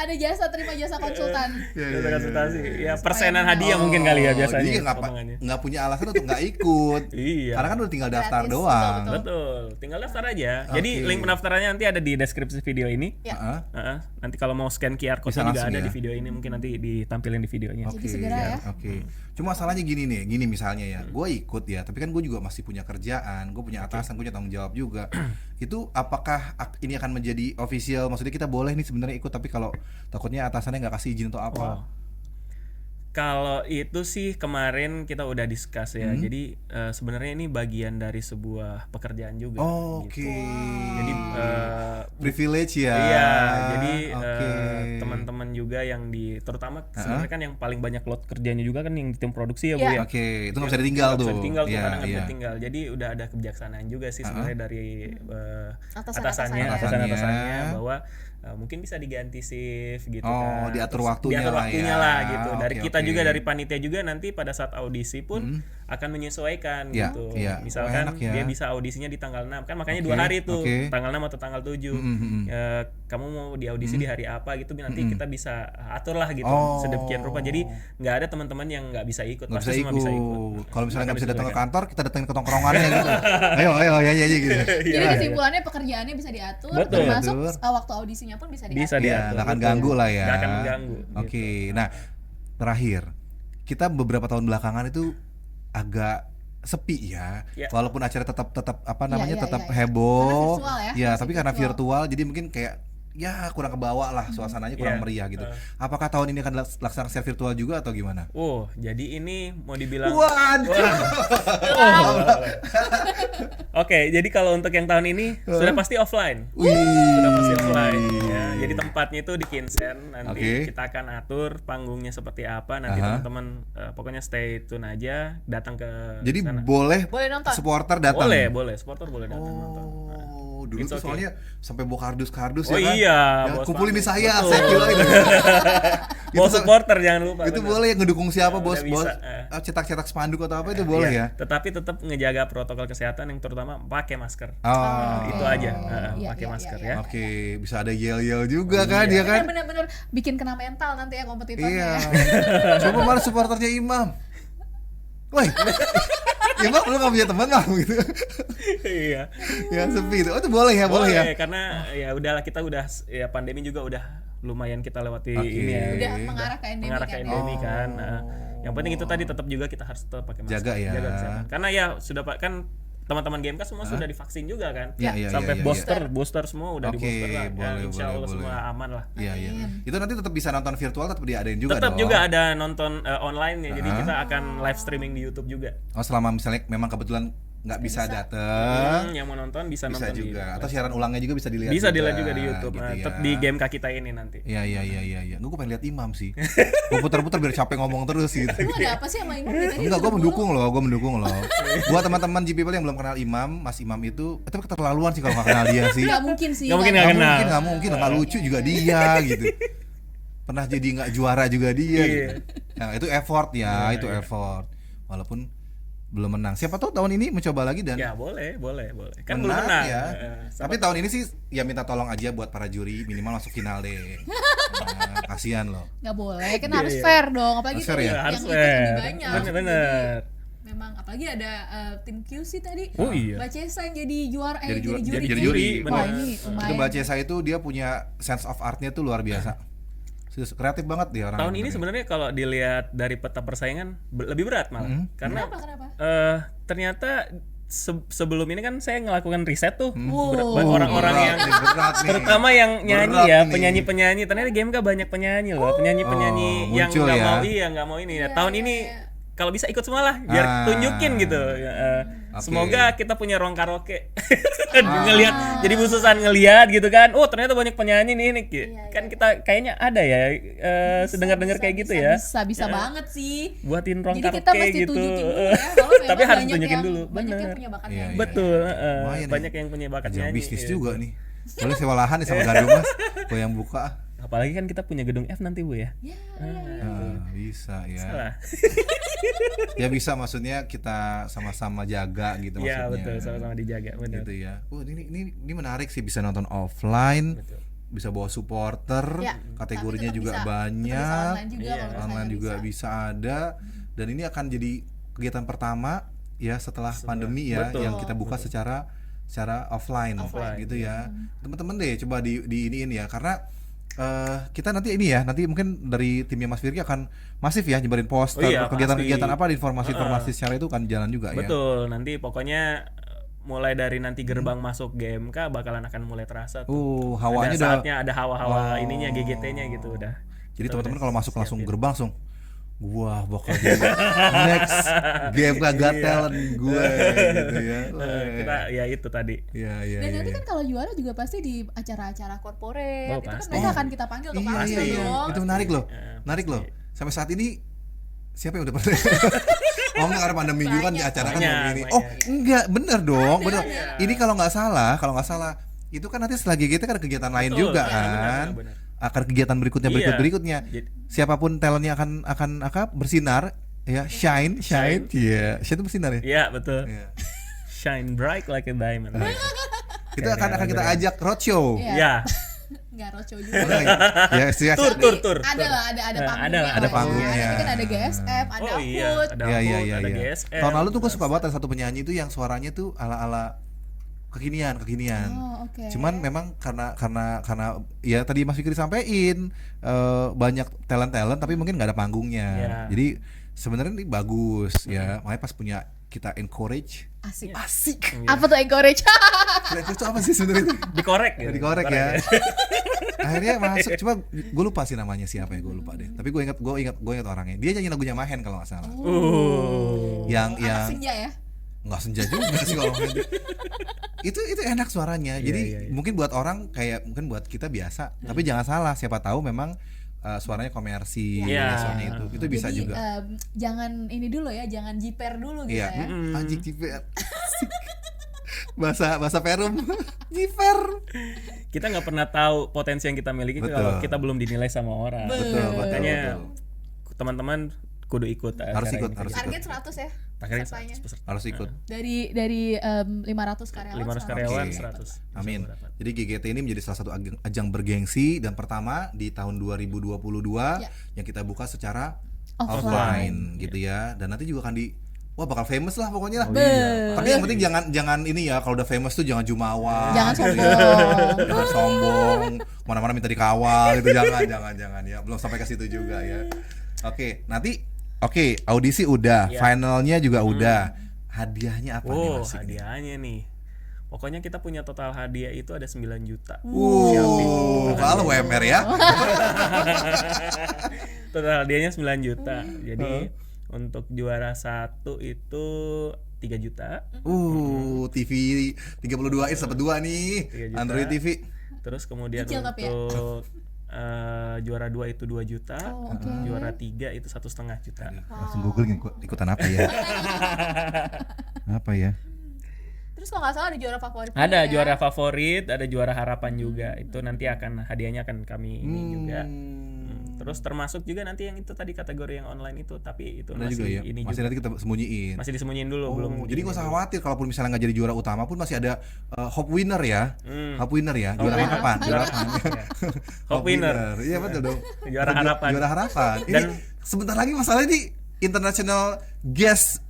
Ada jasa, terima jasa konsultan. Jasa konsultasi. Ya, persenan hadiah mungkin kali ya biasanya. Jadi omongannya. nggak punya alasan untuk nggak ikut. Iya. Karena kan udah tinggal daftar Gratis, doang. betul. Betul, tinggal daftar aja. Jadi Oke. link pendaftarannya nanti ada di deskripsi video ini. Ya. Heeh. Nanti kalau mau scan QR Bisa code juga langsung ada ya? di video ini, mungkin nanti ditampilin di videonya. Jadi segera ya. Oke. Cuma masalahnya gini misalnya ya, gue ikut ya, tapi kan gue juga masih punya kerjaan, gue punya atasan, gue punya tanggung jawab juga. Itu apakah ini akan menjadi official? Maksudnya kita boleh nih sebenarnya ikut, tapi kalau takutnya atasannya nggak kasih izin atau apa? Oh. Kalau itu sih kemarin kita udah discuss ya. Jadi sebenarnya ini bagian dari sebuah pekerjaan juga. Oke. Gitu. Jadi Privilege ya. iya, jadi teman-teman juga yang terutama sebenarnya kan yang paling banyak load kerjanya juga kan yang di tim produksi ya Bu ya. Oke, itu nggak bisa ditinggal Nggak tuh. bisa ditinggal tuh, Iya, kadang nggak iya. bisa ditinggal. Jadi udah ada kebijaksanaan juga sih sebenarnya dari Atasan-atasannya. atasannya bahwa mungkin bisa diganti shift gitu kan. Diatur Terus waktunya diatur lah waktunya ya. lah gitu. Dari Oke, kita oke. juga dari panitia juga nanti pada saat audisi pun akan menyesuaikan Ya, gitu. iya. Misalkan Enak ya. dia bisa audisinya di tanggal 6 kan makanya Oke, 2 hari tuh, oke. tanggal 6 atau tanggal 7. Kamu mau di audisi di hari apa gitu nanti kita bisa atur lah gitu sedemikian rupa. Jadi nggak ada teman-teman yang nggak bisa ikut, Nggak pasti bisa semua bisa ikut. ikut. Kalau misalnya nggak bisa datang ke disesuaikan. kantor, kita datangin ke tongkrongannya gitu. Ayo ya gitu. Jadi kesimpulannya pekerjaannya bisa diatur, Betul. termasuk Betul. waktu audisinya pun bisa diatur. Bisa Iya, diatur. nggak akan betul. ganggu lah ya. Nggak akan mengganggu. Oke, gitu. nah terakhir kita beberapa tahun belakangan itu agak sepi ya. Ya. Walaupun acara tetap apa namanya iya, tetap iya. heboh. Karena virtual ya, Ya, masih tapi karena virtual. virtual jadi mungkin kayak ya kurang kebawa lah suasananya kurang Iya. meriah gitu. Apakah tahun ini akan laksanakan secara virtual juga atau gimana? Jadi ini mau dibilang Waduh. Oke, jadi kalau untuk yang tahun ini sudah pasti offline. Wih. Sudah pasti offline ya. Jadi tempatnya itu di Kinsen. Nanti Oke. kita akan atur panggungnya seperti apa. Nanti teman-teman pokoknya stay tune aja, datang ke Jadi sana. boleh Boleh nonton? supporter datang. Boleh, supporter boleh datang nonton. Oh, dulu It's tuh okay. soalnya sampai bawa kardus-kardus Oh ya kan. iya, Ya, bos kumpulin di pamit. saya, Betul. saya kilo ini. Bawa supporter jangan lupa. Itu bener. boleh ngedukung siapa Ya, bos udah bos bisa, cetak-cetak spanduk atau apa itu boleh Iya, ya. Tetapi tetap ngejaga protokol kesehatan yang terutama pakai masker. Oh, Itu aja, Iya, pakai iya, masker iya, ya. oke, bisa ada yel-yel juga kan ya kan. Bener-bener bikin kena mental nanti ya kompetitornya. Iya. Coba mana supporternya Imam. Woi. Imam lu gak punya teman lah gitu. Iya. Ya sepi itu. Oh, itu boleh ya, boleh ya. Karena ya udahlah kita udah ya pandemi juga udah lumayan kita lewati Oke. ini ya. Udah mengarah ke endemi Mengarah ke kan. endemi kan. Yang penting itu tadi tetap juga kita harus tetap pakai masker. Jaga ya. kesehatan. Karena ya sudah Pak kan teman-teman GMK semua sudah divaksin juga kan. Iya, iya, Sampai iya, iya. booster semua udah Oke, di booster lah. boleh, Insya Allah boleh, semua boleh. aman lah. Iya, iya. Itu nanti tetap bisa nonton virtual tetap diadain juga Tetap dong. juga ada nonton online ya. Jadi kita akan live streaming di YouTube juga. Oh, selama misalnya memang kebetulan nggak bisa datang. Yang mau nonton bisa Bisa nonton juga. di Atau siaran ulangnya juga bisa dilihat. bisa dilihat juga di YouTube. gitu Nah, ya. tetap di GMK kita ini nanti. Iya. Gue pengen lihat Imam sih. Gue putar-putar biar capek ngomong terus gitu. Lu ada apa sih sama Imam dari tadi? Enggak, gue mendukung loh. Buat teman-teman G People yang belum kenal Imam, Mas Imam itu, tapi keterlaluan sih kalau nggak kenal dia sih. Nggak mungkin sih. Nggak mungkin kan? nggak kenal. Nggak lucu juga dia gitu. Pernah jadi nggak juara juga dia. Gitu. Nah, itu effort ya, itu effort. Walaupun belum menang. Siapa tahu tahun ini mencoba lagi dan Ya boleh. Kan belum menang. ya. Sama- Tapi tahun ini sih ya minta tolong aja buat para juri minimal masuk final deh. Nah, kasihan loh. Nggak boleh, kan harus fair dong. Apalagi Harus fair tadi ya? yang harus ikut lebih fair. banyak. Bener. Jadi, memang apalagi ada tim QC tadi. Oh iya. Mbak Cesa yang jadi juara Jadi jadi ju- juri. jadi juri, Wah, bener. ini Itu lumayan. Mbak Cesa itu dia punya sense of artnya tuh luar biasa. Kreatif banget dia orang. Tahun ini sebenarnya kalau dilihat dari peta persaingan lebih berat malah. Karena Kenapa? ternyata sebelum ini kan saya ngelakukan riset tuh Wow. orang-orang yang berat nih. terutama yang nyanyi Berat ya, nih. penyanyi-penyanyi. Ternyata GMK banyak penyanyi loh, penyanyi-penyanyi yang muncul nggak ya. mau nggak mau ini. Nah, tahun ini kalau bisa ikut semua lah, biar tunjukin gitu. Semoga kita punya ruang karaoke. Ngelihat jadi khususan ngelihat gitu kan. Oh, ternyata banyak penyanyi nih. Kan kita kayaknya ada ya sedengar-dengar kayak gitu ya. Bisa banget sih. Buatin ruang Jadi karaoke kita mesti gitu. tunjukin dulu ya. Kalau memang Tapi harus banyak tunjukin yang- dulu. Banyak yang Bener. punya bakat Iya, nyanyi. Betul, Lumayan banyak yang punya bakat Ajang nyanyi. bisnis iya. juga nih. Boleh sewa lahan nih sama Gandum Mas. Gue yang buka. Apalagi kan kita punya gedung F nanti Bu ya. Ya, Bisa ya. Salah. Ya bisa maksudnya kita sama-sama jaga gitu Iya maksudnya. betul, sama-sama dijaga benar. Gitu ya. Ini menarik sih bisa nonton offline. Bisa bawa supporter, Ya, kategorinya tapi juga tetap bisa banyak. online juga, Iya. kalau misalnya Online juga bisa ada dan ini akan jadi kegiatan pertama ya setelah pandemi ya betul. yang kita buka secara offline gitu ya. Teman-teman deh coba di iniin ya karena kita nanti ini ya nanti mungkin dari timnya Mas Firky akan masif ya nyebarin poster Oh iya, kegiatan-kegiatan pasti. apa informasi-informasi secara itu kan jalan juga ya. Betul, nanti pokoknya mulai dari nanti gerbang masuk GMK bakalan akan mulai terasa tuh. Hawanya Ada udah. saatnya ada hawa-hawa ininya GGT-nya gitu udah. Jadi teman-teman kalau masuk langsung gerbang langsung gua bakal jadi next GMK Got Talent gue gitu ya. Kita ya itu tadi. Iya. Dan nanti kan kalau juara juga pasti di acara-acara corporate, Oh, itu kan pasti. mereka akan kita panggil untuk tampil Iya. dong. Itu menarik loh. Menarik loh. Sampai saat ini siapa yang udah pernah? Oh enggak, karena pandemi juga kan di acara kan Banyak, begini. banyak. Oh enggak, bener dong, bener. Ini kalau nggak salah, itu kan nanti setelah GGT kan ada kegiatan lain Betul, juga ya, kan. benar. Akan kegiatan berikutnya Iya. berikutnya. Siapapun talentnya akan bersinar ya, shine. Iya, shine itu bersinar ya. Iya, betul. Iya. Shine bright like a diamond. Kita akan kita ajak roadshow. Iya. Ya. Nggak roadshow juga. Ya, Tur. Ada lah, ada panggungnya. Ada panggungnya. Nanti kan ada GSM, ada Oh iya, food. ada Iya. food, ada GSM. Tahun lalu tuh gue suka banget ada satu penyanyi tuh yang suaranya tuh ala-ala kekinian. Oh, oke. Cuman memang karena ya tadi Mas Fikri sampein banyak talent tapi mungkin nggak ada panggungnya. Iya. Jadi sebenarnya ini bagus ya. Makanya pas punya kita encourage. Asik. Iya. Apa tuh encourage? Encourage itu apa sih sebenarnya? Dikorek gitu. Dikorek ya. Akhirnya masuk, cuma gue lupa sih namanya siapa ya, gue lupa deh. Tapi gue ingat orangnya. Dia nyanyi lagunya Mahen kalau nggak salah. Yang Anak senja ya. nggak senja juga sih kalau main. itu enak suaranya. Jadi Iya. mungkin buat orang kayak mungkin buat kita biasa, tapi jangan salah, siapa tahu memang suaranya komersil, Iya. suaranya itu bisa Jadi, juga. jangan ini dulu ya, jangan jiper dulu gitu Iya, ya. anjing jiper. bahasa perum jiper. Kita nggak pernah tahu potensi yang kita miliki Betul. kalau kita belum dinilai sama orang. Betul. Makanya teman-teman kudu ikut Harus acara ikut, ini. harus Target 100 ya. Targetnya pesertanya. 100 peserta. Harus ikut. Dari 500 karyawan. 500 karyawan Oke. 100. Amin. Bisa dapat. Jadi GGT ini menjadi salah satu ajang bergengsi dan pertama di tahun 2022 Ya. yang kita buka secara Offline. offline gitu ya. Dan nanti juga akan bakal famous lah pokoknya lah. iya. Tapi yang penting jangan ini ya, kalau udah famous tuh jangan jumawa. Jangan gitu sombong. ya. Jangan sombong. Mana-mana minta dikawal gitu, jangan ya. Belum sampai ke situ juga ya. Oke, audisi udah, Ya. finalnya juga udah. Hadiahnya apa nih Oh, Mas? hadiahnya nih. Pokoknya kita punya total hadiah itu ada 9 juta. Kalau WMR ya. Total hadiahnya 9 juta. Jadi untuk juara 1 itu 3 juta. TV 32 inch dapat 2 nih. 3 juta. Android TV. Terus kemudian Kecil tapi ya. untuk juara 2 itu 2 juta. Oh, oke. Juara 3 itu 1,5 juta. Langsung googling ikutan apa ya? Apa ya? Terus kalau nggak salah ada juara favorit. Ada juga ya. juara favorit, ada juara harapan juga. Itu nanti hadiahnya akan kami ini juga. Terus termasuk juga nanti yang itu tadi kategori yang online itu, tapi itu Ada masih juga ya. ini Masih juga. nanti kita sembunyiin. Masih disembunyiin dulu, belum. Jadi gak usah khawatir kalaupun misalnya nggak jadi juara utama pun masih ada hope winner ya. Hope winner ya, juara winner. harapan. Juara Hope winner. Iya betul dong. Juara harapan. Juara harapan. Dan- Ini sebentar lagi masalah ini international guest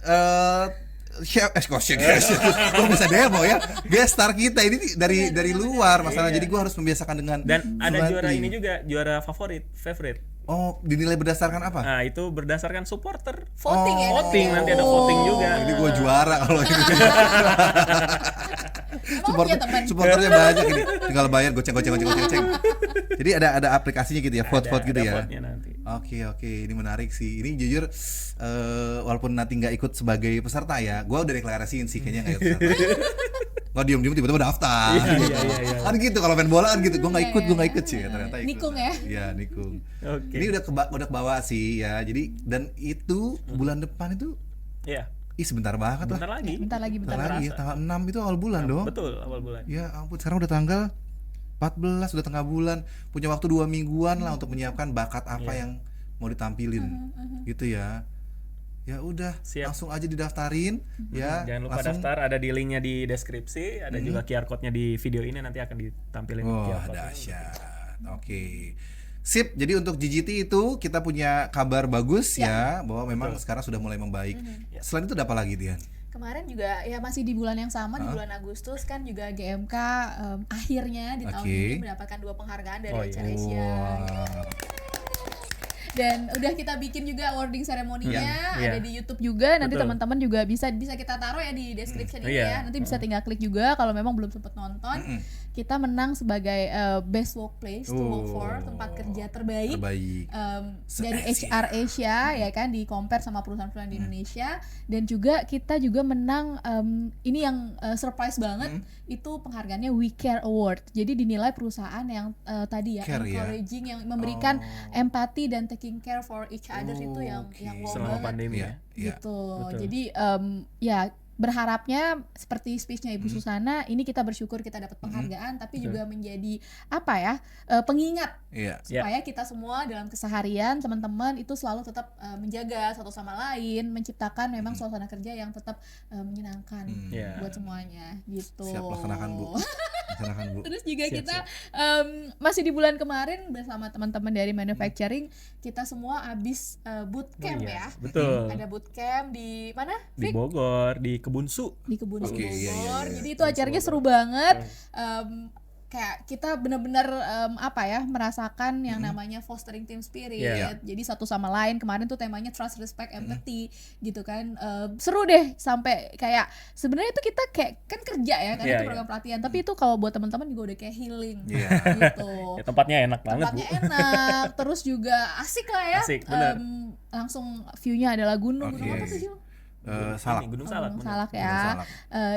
chef gue bisa demo ya, guest star kita ini dari luar masalah. Jadi gue harus membiasakan dengan Dan ada Sulanti. juara ini juga, juara favorite. Oh, dinilai berdasarkan apa? Nah, itu berdasarkan supporter. Voting ya. Voting nanti ada voting juga. Ini gue juara kalau ini. Emang punya teman. Supporternya banyak ini. Tinggal bayar goceng. Jadi ada aplikasinya gitu ya, vote gitu Ada ya. vote-nya nanti. Oke, ini menarik sih. Ini jujur walaupun nanti nggak ikut sebagai peserta ya, gue udah deklarasiin sih kayaknya nggak ikut peserta. Gue diem tiba-tiba daftar. Iya. Kan gitu kalau main bola kan gitu. Gue nggak ikut sih. Ternyata ikut. Nikung ya? Iya, nikung. Oke. Ini udah kebawa sih ya. Jadi dan itu bulan depan itu Iya. sebentar banget lah. Bentar lagi. Bentar lagi. Bentar lagi ya, tanggal 6 itu awal bulan dong. Betul, awal bulan. Ya ampun, sekarang udah tanggal 14, udah tengah bulan. Punya waktu 2 mingguan lah untuk menyiapkan bakat apa yang mau ditampilin. Gitu ya. Ya udah, Siap. langsung aja didaftarin ya. Jangan lupa langsung. daftar, ada di linknya di deskripsi, ada juga QR code-nya di video ini, nanti akan ditampilin Wah, QR code. dahsyat. Oke. Sip, jadi untuk GGT itu kita punya kabar bagus ya, bahwa memang sekarang sudah mulai membaik. Selain itu ada apa lagi, Dian? Kemarin juga ya masih di bulan yang sama, di bulan Agustus kan juga GMK akhirnya di tahun Oke. ini mendapatkan 2 penghargaan dari Oh, iya. Asia. Wah. Dan udah kita bikin juga awarding seremoninya, Iya. ada di YouTube juga. Nanti Betul. teman-teman juga bisa kita taruh ya di description ini Iya. ya. Nanti bisa tinggal klik juga kalau memang belum sempet nonton. kita menang sebagai best workplace to work for, tempat kerja terbaik. Dari HR Asia ya kan, di compare sama perusahaan-perusahaan di Indonesia. Dan juga kita juga menang ini yang surprise banget, itu penghargaannya We Care Award. Jadi dinilai perusahaan yang tadi ya Care, encouraging, yang memberikan empati dan taking care for each other, itu yang wow selama banget pandemi ya. gitu. Betul. Jadi ya berharapnya seperti speech-nya Ibu Susana, ini kita bersyukur kita dapat penghargaan, tapi juga menjadi apa ya, pengingat supaya kita semua dalam keseharian teman-teman itu selalu tetap menjaga satu sama lain, menciptakan memang suasana kerja yang tetap menyenangkan buat semuanya gitu. Siap, laksanakan Bu. Terus juga kita masih di bulan kemarin bersama teman-teman dari manufacturing, kita semua habis bootcamp ya. Betul. Ada bootcamp di mana? Di Bogor, di Kebunsu. Di Kebunsu Bogor. Iya. Jadi itu acaranya seru banget. Kayak kita benar-benar apa ya, merasakan yang namanya fostering team spirit. Jadi satu sama lain. Kemarin tuh temanya trust, respect, empathy gitu kan. Seru deh, sampai kayak sebenarnya itu kita kayak kan kerja ya kan, itu program pelatihan. Tapi itu kalau buat teman-teman juga udah kayak healing gitu. Ya, tempatnya enak banget, tempatnya enak, terus juga asik lah ya. Asik, bener. Langsung view-nya adalah gunung apa tuh Jul? Salak. Gunung Salak. Salak ya.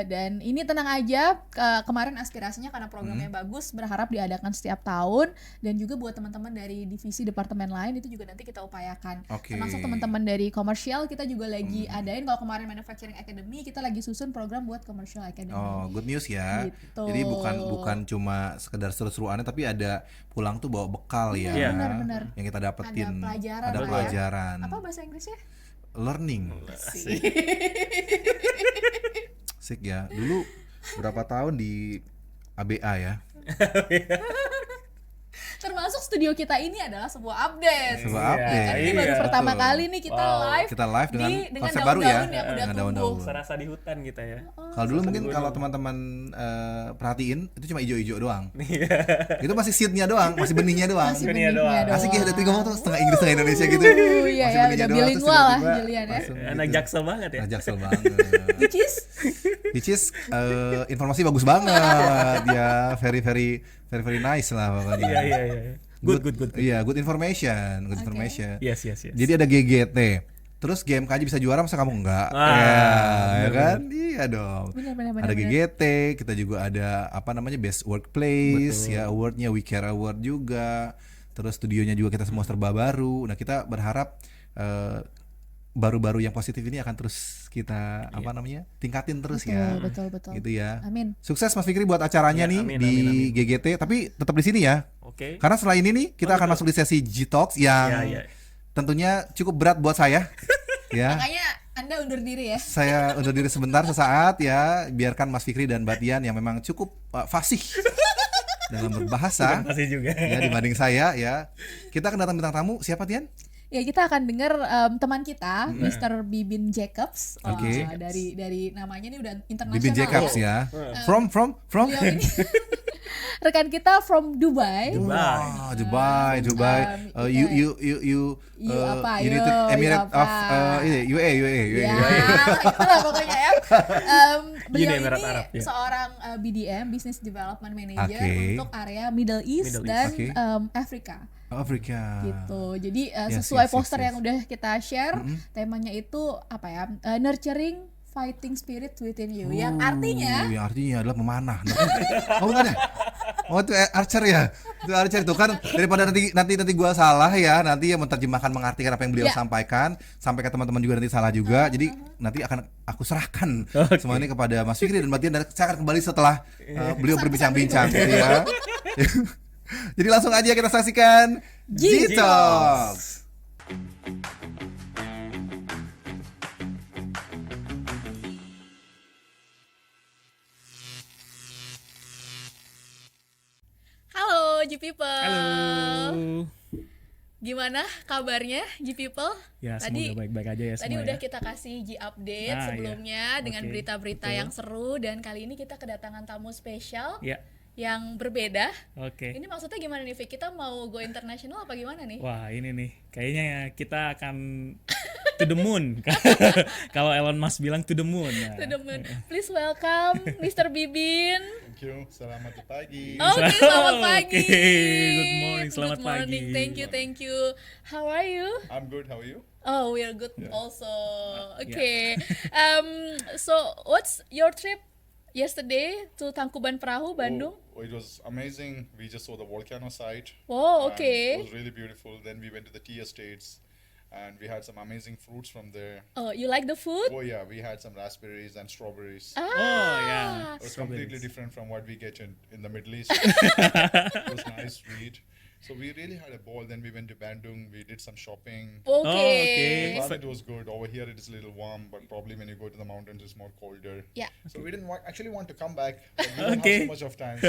Dan ini tenang aja, kemarin aspirasinya karena programnya bagus, berharap diadakan setiap tahun, dan juga buat teman-teman dari divisi departemen lain itu juga nanti kita upayakan. Termasuk teman-teman dari komersial kita juga lagi adain. Kalau kemarin Manufacturing Academy, kita lagi susun program buat Commercial Academy. Oh, good news ya. Gitu. Jadi bukan cuma sekedar seru-seruannya, tapi ada pulang tuh bawa bekal ya. Benar-benar. Yang kita dapetin. Ada pelajaran. Apa bahasa Inggrisnya? Learning. Sik ya. Dulu berapa tahun di ABA ya. Termasuk studio kita ini adalah sebuah update. Ini baru pertama kali nih kita live dengan konsep baru ya. yang udah daun-daun. Serasa di hutan kita ya. Kalau dulu mungkin kalau teman-teman perhatiin itu cuma hijau-hijau doang. Itu masih seednya doang, masih benihnya doang. Asik ya, dari ngomong tuh setengah Inggris setengah Indonesia gitu. Iya ya, udah bilingual lah Julian ya. Anak Jaksel banget ya. Jaksel banget. Which is informasi bagus banget ya, very nice lah pokoknya. Iya. Good. Iya, good information. Yes. Jadi ada GGT. Terus GMK aja bisa juara, masa kamu enggak? Ya kan? Iya dong. Benar. Ada GGT, kita juga ada apa namanya Best Workplace. Ya, awardnya We Care Award juga. Terus studionya juga kita semua serba baru. Nah, kita berharap baru-baru yang positif ini akan terus kita apa namanya tingkatin terus ya. Betul. Gitu ya. Amin. Sukses Mas Fikri buat acaranya nih amin. GGT, tapi tetap di sini ya. Oke. Karena setelah ini nih kita akan masuk di sesi G-Talks yang tentunya cukup berat buat saya. Ya. Makanya Anda undur diri ya. Saya undur diri sebentar sesaat ya, biarkan Mas Fikri dan Mbak Dian yang memang cukup fasih dalam berbahasa. Fasih juga. Ya, dibanding saya ya. Kita akan datang bintang tamu, siapa Dian? Ya, kita akan dengar teman kita Mr. Bibin Jacobs. Dari namanya ini udah internasional. Bibin Jacobs ya. From Beliau ini rekan kita from Dubai. Dubai. United Emirates of UAE. Ya, itulah pokoknya ya. Beliau Emirat ini Arab, ya. seorang BDM, Business Development Manager untuk area Middle East Middle dan East. Afrika. Afrika. Gitu. Jadi Yes, sesuai yes, poster yes. yang udah kita share, temanya itu apa ya? Nurturing fighting spirit within you. Yang artinya Adalah memanah. Oh bukan ya? Oh itu archer ya. Itu archer itu kan, daripada nanti gua salah ya, nanti yang menerjemahkan mengartikan apa yang beliau sampaikan sampai ke teman-teman juga nanti salah juga. Jadi nanti akan aku serahkan semua ini kepada Mas Fikri dan Mbak Dian, dan saya akan kembali setelah beliau berbincang-bincang gitu ya. Jadi langsung aja kita saksikan G-Talks. halo G People. Halo. Gimana kabarnya G People? Ya, Tadi semoga baik-baik aja ya semua. Tadi udah ya. kita kasih G update Ah, sebelumnya dengan Oke, berita-berita betul. yang seru, dan kali ini kita kedatangan tamu spesial Ya. yang berbeda. Oke. Ini maksudnya gimana nih, Vic? Kita mau go international apa gimana nih? Wah, ini nih. Kayaknya ya kita akan To the moon. Kalau Elon Musk bilang to the moon. Nah. To the moon. Please welcome Mr. Bibin. Thank you. Selamat pagi. Oke, selamat pagi. Good morning, selamat Good morning. pagi. Thank you. How are you? I'm good. How are you? Oh, we are good also. Okay. So what's your trip yesterday to Tangkuban Perahu, Bandung? Oh, it was amazing. We just saw the volcano site. Oh, and okay. It was really beautiful. Then we went to the tea estates, and we had some amazing fruits from there. Oh, you like the food? Oh yeah, we had some raspberries and strawberries. Ah. Oh yeah. It was Strawberries. completely different from what we get in the Middle East. It was nice, sweet. So we really had a ball. Then we went to Bandung. We did some shopping. Okay. okay. Climate was good. Over here it is a little warm, but probably when you go to the mountains it's more colder. Yeah. So we didn't actually want to come back. But we didn't Okay. have so much of time. So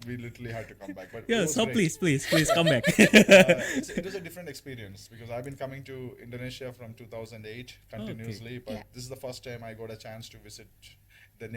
we literally had to come back. But it Yeah, was so great. please come back. It was a different experience because I've been coming to Indonesia from 2008 continuously, but Yeah. this is the first time I got a chance to visit the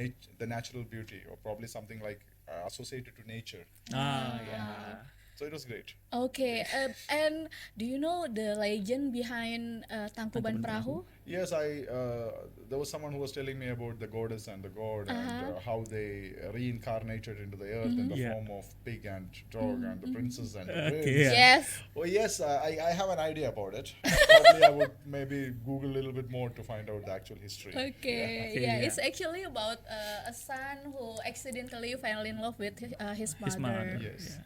natural beauty, or probably something like associated to nature. Yeah. So it was great. Okay. And do you know the legend behind Tangkuban Perahu? Yes, there was someone who was telling me about the goddess and the god and how they reincarnated into the earth in the Yeah. form of pig and dog and the princess and the Okay, prince. yeah. Yes. Oh yes, I have an idea about it. Probably I would maybe Google a little bit more to find out the actual history. Okay. Okay, Yeah, yeah. it's actually about a son who accidentally fell in love with his mother. His mother. Yes. Yeah.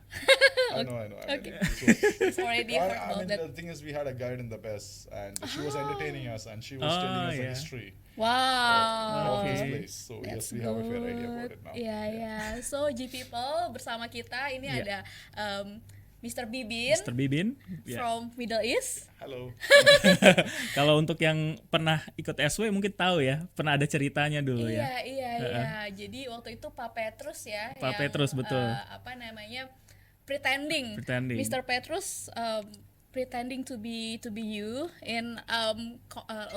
I know. I mean, Okay. this was- Already heard I about mean, that. the thing is, we had a guide in the bus, and she was entertaining us, and she was telling us the yeah. history Wow. of this Okay. place. So That's yes, we have a fair idea about it now. Yeah. So G People bersama kita ini Yeah. ada Mr. Bibin Mr. Bibin. Yeah. from Middle East. Hello. Kalau untuk yang pernah ikut SW mungkin tahu ya, pernah ada ceritanya dulu ya. Iya. Jadi waktu itu Pak Petrus ya. Pak yang, Petrus, betul. Apa namanya? Pretending. Pretending. Mr. Petrus pretending to be you in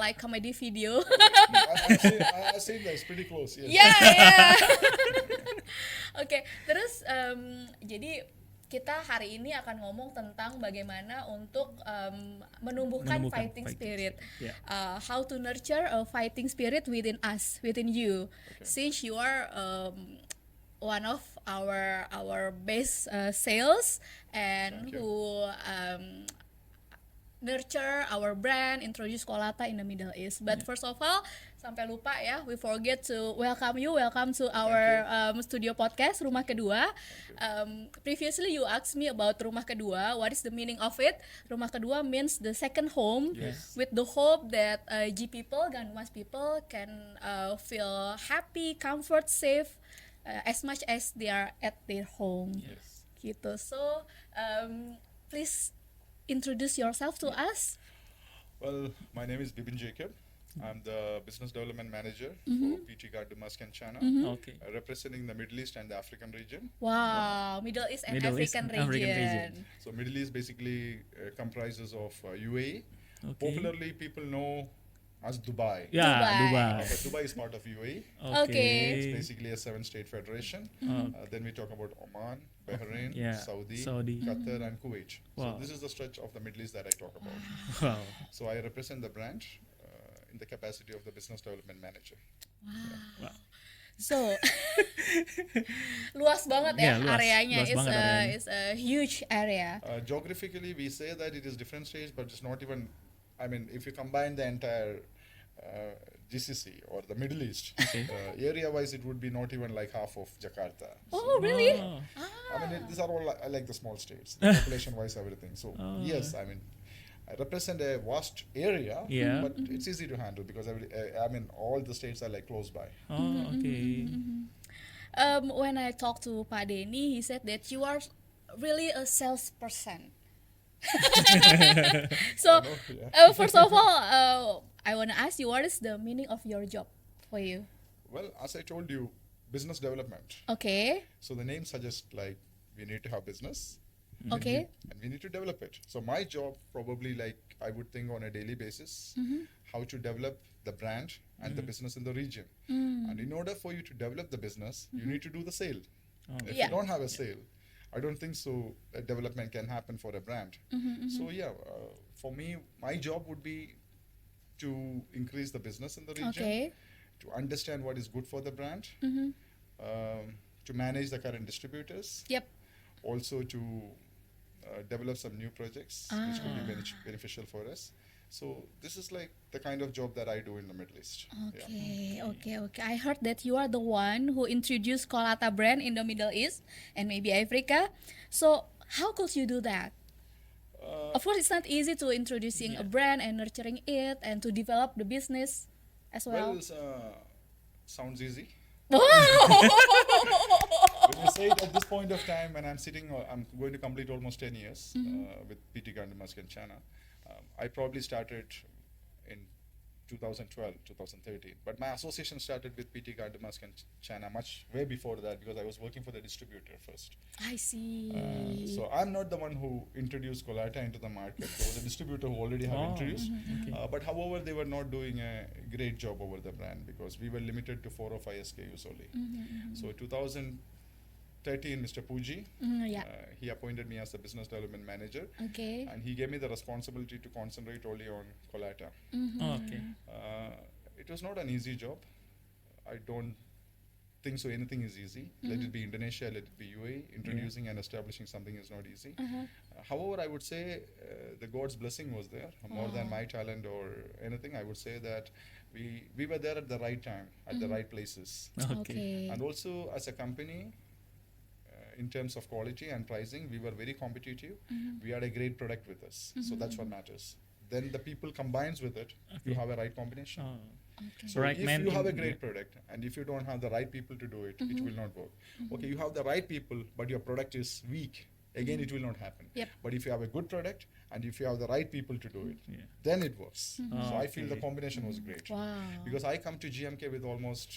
like comedy video. I've seen that. It's pretty close. Yes. Yeah. Oke, terus jadi kita hari ini akan ngomong tentang bagaimana untuk menumbuhkan fighting spirit. Yeah. How to nurture a fighting spirit within us, within you. Since you are one of our best sales and Thank you. who nurture our brand, introduce Kolata in the Middle East. But first of all, sampai lupa ya, we forget to welcome to our studio podcast Rumah Kedua. Previously you asked me about Rumah Kedua, what is the meaning of it? Rumah Kedua means the second home, Yes. with the hope that G people, Gangmas people can feel happy, comfort, safe as much as they are at their home. Yes. Gitu. So please introduce yourself to us. Well, my name is Bibin Jacob. I'm the business development manager for PT Gardumas Kencana, Okay. representing the Middle East and the African region. Wow, Middle East and Middle East African and African region. region. So Middle East basically comprises of UAE. Okay. Popularly, people know as Dubai. Ya, Dubai. Dubai. But Dubai is part of UAE. Okay. It's basically a 7-state federation. Then we talk about Oman, Bahrain, Yeah, Saudi, Saudi. Qatar, and Kuwait. Wow. So this is the stretch of the Middle East that I talk about. Wow. So I represent the brand in the capacity of the business development manager. So luas banget ya Yeah, luas. areanya. Luas banget areanya. It's a huge area. Geographically, we say that it is different states, but it's not even. I mean, if you combine the entire GCC or the Middle East, area-wise, it would be not even like half of Jakarta. Oh, really? Oh. I mean, these are all like the small states, population-wise, everything. So yes, I mean, I represent a vast area, Yeah. but it's easy to handle because I mean, all the states are like close by. Oh, okay. When I talked to Pak Denny, he said that you are really a salesperson. So Yeah. first of all, I want to ask you, what is the meaning of your job for you? Well, as I told you, business development. Okay. So the name suggests like we need to have business. Okay. And we need to develop it. So my job probably like I would think on a daily basis how to develop the brand and the business in the region. And in order for you to develop the business, you need to do the sale. If Yeah. you don't have a sale, I don't think so a development can happen for a brand. So yeah, for me, my job would be to increase the business in the region, Okay. to understand what is good for the brand, to manage the current distributors, Yep. also to develop some new projects which could be beneficial for us. So this is like the kind of job that I do in the Middle East. Yeah. Okay. I heard that you are the one who introduced Kolata brand in the Middle East and maybe Africa. So how could you do that? Of course, it's not easy to introducing a brand and nurturing it and to develop the business as well. Well, sounds easy. Wow! When you say it at this point of time, when I'm sitting, I'm going to complete almost 10 years with PT Gandamas Kencana. I probably started in 2012, 2013. But my association started with PT Gandamas Kencana much way before that because I was working for the distributor first. I see. So I'm not the one who introduced Kolata into the market. There was a distributor who already had introduced. But however, they were not doing a great job over the brand because we were limited to 4 or 5 SKUs only. So 2013, Mr. Puji, Yeah. he appointed me as the business development manager. Okay. And he gave me the responsibility to concentrate only on Kolata. Okay. It was not an easy job. I don't think so anything is easy. Let it be Indonesia, let it be UAE. Introducing and establishing something is not easy. However, I would say the God's blessing was there. More than my talent or anything, I would say that we were there at the right time, at the right places. Okay. And also as a company, in terms of quality and pricing, we were very competitive. We had a great product with us. So that's what matters. Then the people combines with it, you have a right combination. So Right if man you have a in- great product and if you don't have the right people to do it, it will not work. Okay, you have the right people, but your product is weak. Again, it will not happen. Yep. But if you have a good product and if you have the right people to do it, then it works. So I feel the combination was great. Wow. Because I come to GMK with almost,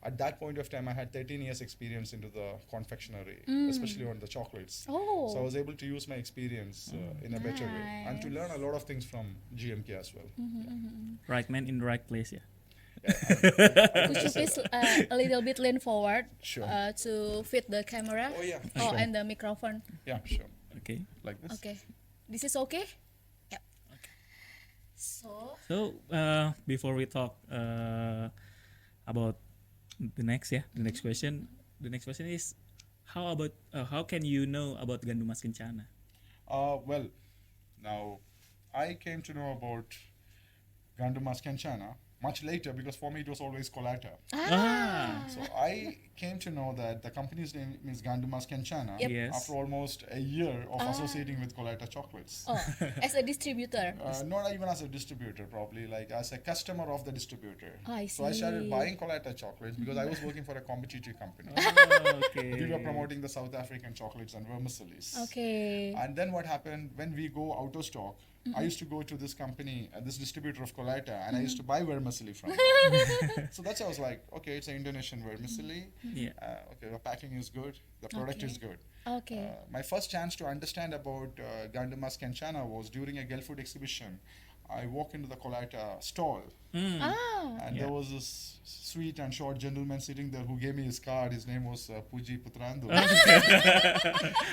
at that point of time, I had 13 years experience into the confectionery, especially on the chocolates. Oh. So I was able to use my experience in a better way and to learn a lot of things from GMK as well. Right man in the right place, yeah. Could you please a little bit lean forward Sure. to fit the camera? Oh, yeah, Oh, sure. and the microphone. Yeah, sure. Okay. Like this. Okay. This is okay? Yep. So, So before we talk about the next question, the next question is how about how can you know about Gandamas Kencana? Well, now I came to know about Gandamas Kencana much later because for me it was always Kolata. So I came to know that the company's name is Gandamas Kencana Yep. Yes. after almost a year of associating with Kolata chocolates. oh, as a distributor. Not even as a distributor, probably like as a customer of the distributor. I So I started see. buying Kolata chocolates because I was working for a competitive company. Okay. We were promoting the South African chocolates and vermicellis. Okay. And then what happened when we go out of stock? I used to go to this company, this distributor of Kolata, and I used to buy vermicelli from them. So that's how I was like, okay, it's an Indonesian vermicelli. Yeah. Okay, the packing is good, the product is good. Okay. My first chance to understand about Gandamas Kencana was during a Gulfood exhibition. I walked into the Kolata stall, Oh. and there was this sweet and short gentleman sitting there who gave me his card. His name was Puji Putrandu.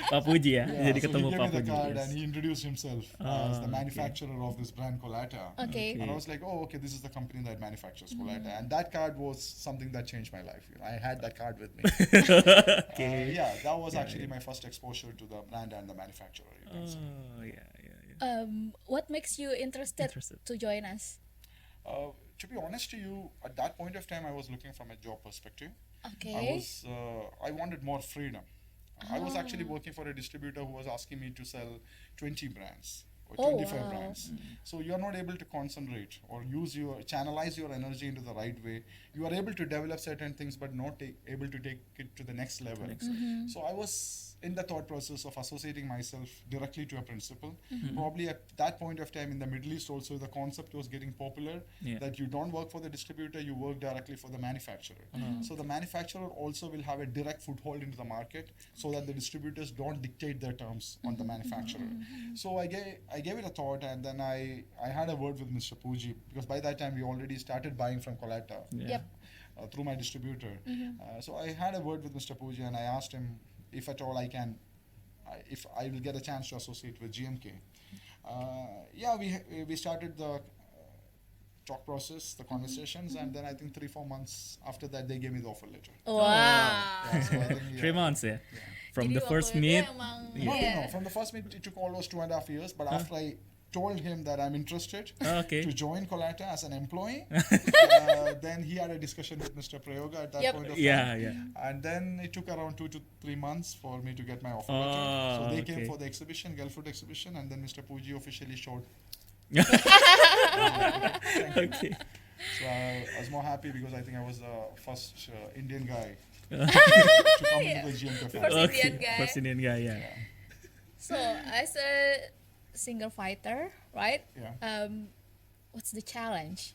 Pak Puji ya. Yeah, Jadi so ketemu he gave Pak me the Puji. card Yes. and he introduced himself as the manufacturer of this brand Kolata. Okay. And I was like, oh, okay, this is the company that manufactures Kolata. And that card was something that changed my life. You know, I had that card with me. Yeah, that was actually my first exposure to the brand and the manufacturer. You can say. Oh yeah. What makes you interested to join us? To be honest to you, at that point of time, I was looking from a job perspective. Okay. I wanted more freedom. I was actually working for a distributor who was asking me to sell 20 brands or Oh, 25 wow. brands. So you are not able to concentrate or channelize your energy into the right way. You are able to develop certain things, but not able to take it to the next level. So I was in the thought process of associating myself directly to a principal. Probably at that point of time in the Middle East also, the concept was getting popular Yeah. that you don't work for the distributor, you work directly for the manufacturer. So the manufacturer also will have a direct foothold into the market so that the distributors don't dictate their terms on the manufacturer. So I gave it a thought, and then I had a word with Mr. Puji because by that time we already started buying from Kolata Yep. through my distributor. So I had a word with Mr. Puji and I asked him if at all if I will get a chance to associate with GMK. Yeah, we started the talk process, the conversations, and then I think 3-4 months after that they gave me the offer letter. Wow. Yeah, so I think, 3 months ya. From Jadi the first waktu itu meet. emang, No, iya. no. From the first meet, it took almost 2.5 years. But after I told him that I'm interested Okay. to join Colata as an employee, then he had a discussion with Mr. Prayoga at that Yep. point of Yeah, time. yeah. And then it took around 2 to 3 months for me to get my offer Oh, letter. So they came okay. for the exhibition, Gulfood exhibition, and then Mr. Puji officially showed. Okay. So I was more happy because I think I was the first Indian guy to come into the GM Cafe. First Okay. Indian guy. First Indian guy, yeah. So as a single fighter, right? Yeah. What's the challenge?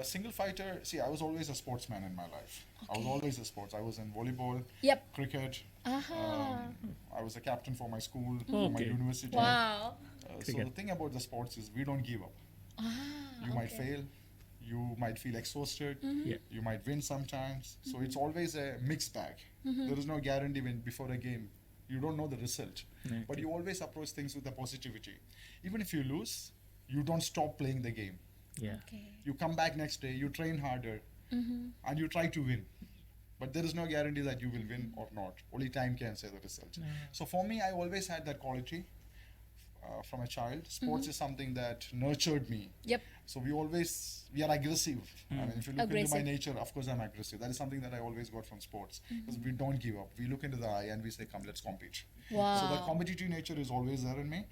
Single fighter, see, I was always a sportsman in my life. I was Okay. always a sports. I was in volleyball, Yep. cricket. Aha. I was a captain for my school, for my Okay. university. Wow. So the thing about the sports is we don't give up. You might fail, you might feel exhausted, Yeah. you might win sometimes. So it's always a mixed bag. There is no guarantee when before a game. You don't know the result. But you always approach things with a positivity. Even if you lose, you don't stop playing the game. Yeah. Okay. You come back next day, you train harder, and you try to win. But there is no guarantee that you will win or not. Only time can say the result. So for me, I always had that quality from a child. Sports is something that nurtured me. Yep. So we are aggressive. I mean, if you look into my Aggressive. nature, of course I'm aggressive. That is something that I always got from sports. Because we don't give up. We look into the eye and we say, come, let's compete. Wow. So the competitive nature is always there in me.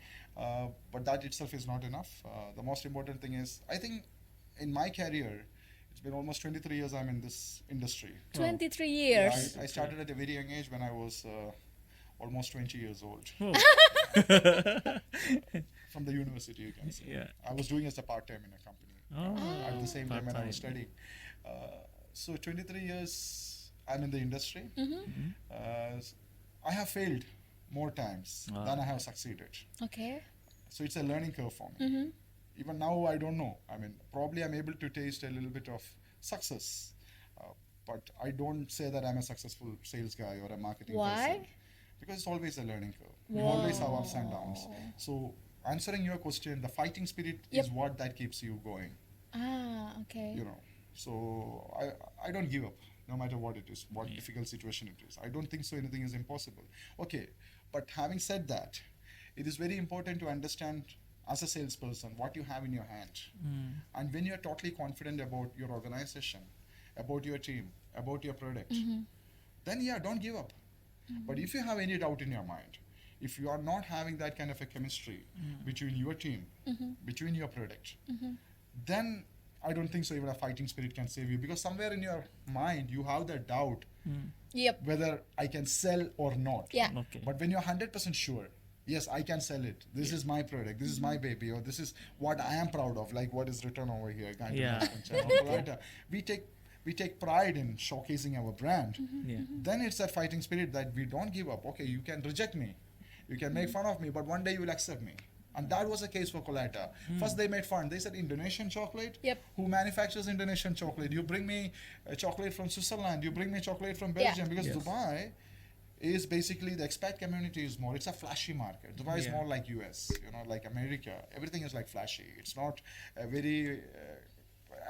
But that itself is not enough. The most important thing is, I think in my career, it's been almost 23 years I'm in this industry. 23 Yeah, years. I started at a very young age when I was almost 20 years old. Oh. From the university, you can say. Yeah. I was doing as a part-time in a company. Oh. At the same time when I was Part-time. studying. So 23 years I'm in the industry. I have failed more times than I have succeeded. Okay. So it's a learning curve for me. Even now I don't know. I mean, probably I'm able to taste a little bit of success. But I don't say that I'm a successful sales guy or a marketing Why? person. Because it's always a learning curve. You always have ups and downs. So answering your question, the fighting spirit is what that keeps you going. Ah, okay. You know, so I don't give up no matter what it is, what difficult situation it is. I don't think so anything is impossible. Okay, but having said that, it is very important to understand as a salesperson what you have in your hand. And when you're totally confident about your organization, about your team, about your product, then yeah, don't give up. But if you have any doubt in your mind, if you are not having that kind of a chemistry between your team, between your product, then I don't think so even a fighting spirit can save you, because somewhere in your mind you have that doubt Yep. whether I can sell or not. Yeah. Okay. But when you're 100% sure, yes, I can sell it. This is my product. This is my baby, or this is what I am proud of, like what is written over here. Gandhi Yeah. Investment Channel, Colata. We take pride in showcasing our brand. Yeah. Then it's that fighting spirit that we don't give up. Okay, you can reject me, you can make fun of me, but one day you will accept me. And that was the case for Colata. First they made fun. They said Indonesian chocolate? Yep. Who manufactures Indonesian chocolate? You bring me a chocolate from Switzerland. You bring me chocolate from Yeah. Belgium. Because Yes. Dubai is basically, the expat community is more, it's a flashy market. Dubai is Yeah. more like US, like America. Everything is like flashy. It's not a very...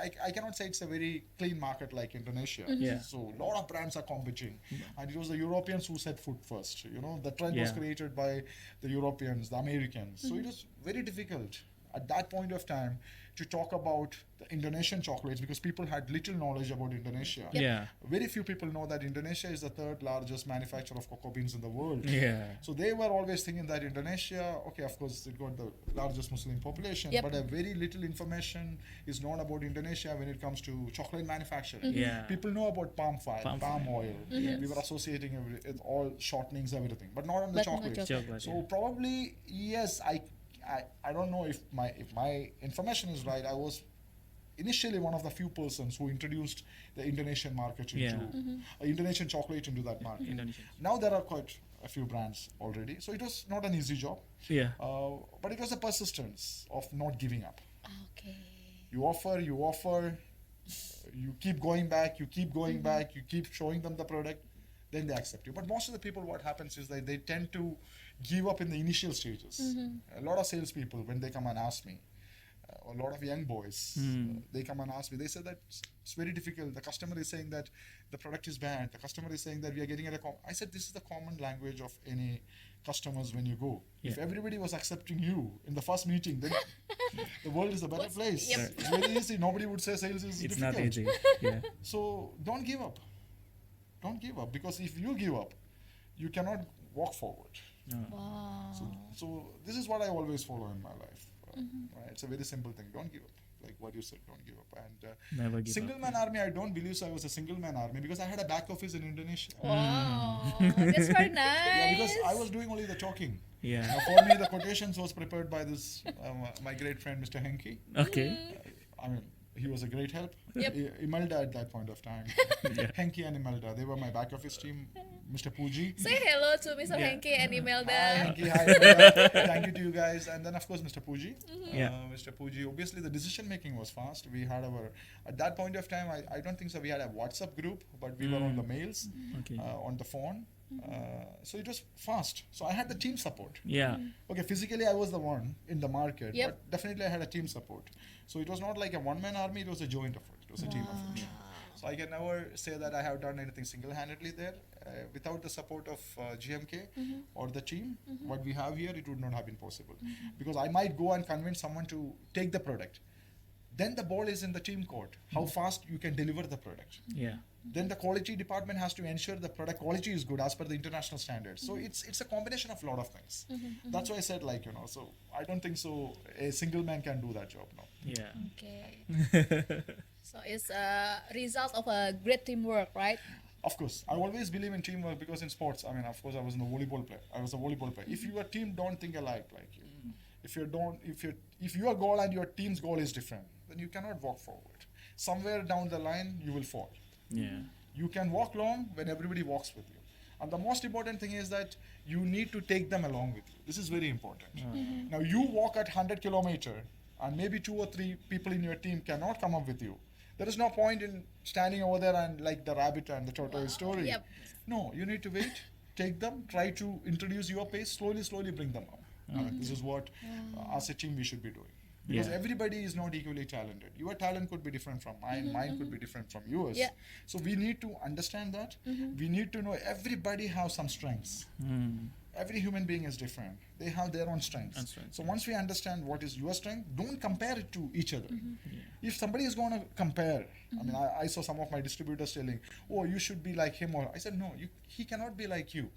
I cannot say it's a very clean market like Indonesia. Yeah. So a lot of brands are competing, and it was the Europeans who set foot first. The trend was Yeah. created by the Europeans, the Americans. So it was very difficult at that point of time to talk about the Indonesian chocolates, because people had little knowledge about Indonesia. Yeah. Very few people know that Indonesia is the third largest manufacturer of cocoa beans in the world. Yeah. So they were always thinking that Indonesia, okay, of course, it got the largest Muslim population, Yep. but a very little information is known about Indonesia when it comes to chocolate manufacturing. Yeah. People know about palm Palm oil. Yes. We were associating it with all shortenings, everything, but not on the But not chocolate. Chocolate, So yeah. probably yes, I don't know if my information is right. I was initially one of the few persons who introduced the Indonesian market into Yeah. Indonesian chocolate into that market. Indonesian. Now there are quite a few brands already, so it was not an easy job, Yeah. but it was a persistence of not giving up. Okay. You offer, you keep going back, you keep going back, you keep showing them the product, then they accept you. But most of the people, what happens is that they tend to give up in the initial stages. A lot of salespeople, when they come and ask me, a lot of young boys, they come and ask me. They say that it's very difficult. The customer is saying that the product is bad. The customer is saying that we are getting at I said this is the common language of any customers when you go. If everybody was accepting you in the first meeting, then the world is a better place. Yep. It's very easy. Nobody would say sales is It's difficult. not easy. Yeah. So don't give up. Don't give up, because if you give up, you cannot walk forward. Wow. So this is what I always follow in my life. Right? It's a very simple thing. Don't give up. Like what you said, don't give up. And Never give single up. man army, I don't believe so. I was a single man army because I had a back office in Indonesia. Wow, that's very nice. Yeah, because I was doing only the talking. Yeah. For me, the quotations was prepared by this my great friend Mr. Henke. Okay. I mean, he was a great help. Yep. Imelda at that point of time. Henke and Imelda, they were my back office team. Mr. Puji. Say hello to Mr. Henke and Hi, Imelda. Henke. Hi, Imelda. Thank you to you guys. And then, of course, Mr. Puji. Yeah. Mr. Puji. Obviously, the decision making was fast. We had at that point of time, I don't think so. We had a WhatsApp group, but we were on the mails, Okay. on the phone. So it was fast. So I had the team support. Yeah. Okay, physically I was the one in the market, Yep. but definitely I had a team support. So it was not like a one-man army, it was a joint effort. It was a team effort. So I can never say that I have done anything single-handedly there. Without the support of GMK or the team, what we have here, it would not have been possible. Because I might go and convince someone to take the product. Then the ball is in the team court, how fast you can deliver the product. Yeah. Then the quality department has to ensure the product quality is good as per the international standards. So it's a combination of a lot of things. That's why I said, like, so I don't think so a single man can do that job now. Yeah. Okay. So it's a result of a great teamwork, right? Of course, I always believe in teamwork because in sports, I mean, of course, I was a volleyball player. If your team don't think alike like you, if your goal and your team's goal is different, then you cannot walk forward. Somewhere down the line, you will fall. Yeah. You can walk long when everybody walks with you. And the most important thing is that you need to take them along with you. This is very important. Now you walk at 100 kilometer and maybe 2 or 3 people in your team cannot come up with you. There is no point in standing over there and like the rabbit and the tortoise story. Yep. No, you need to wait, take them, try to introduce your pace, slowly bring them up. This is what as a team we should be doing. Because Yeah. everybody is not equally talented. Your talent could be different from mine, mine could be different from yours. Yeah. So we need to understand that. We need to know everybody has some strengths. Every human being is different. They have their own strengths. And strengths. So once we understand what is your strength, don't compare it to each other. If somebody is going to compare, I mean, I saw some of my distributors telling, oh, you should be like him. Or I said, no, he cannot be like you.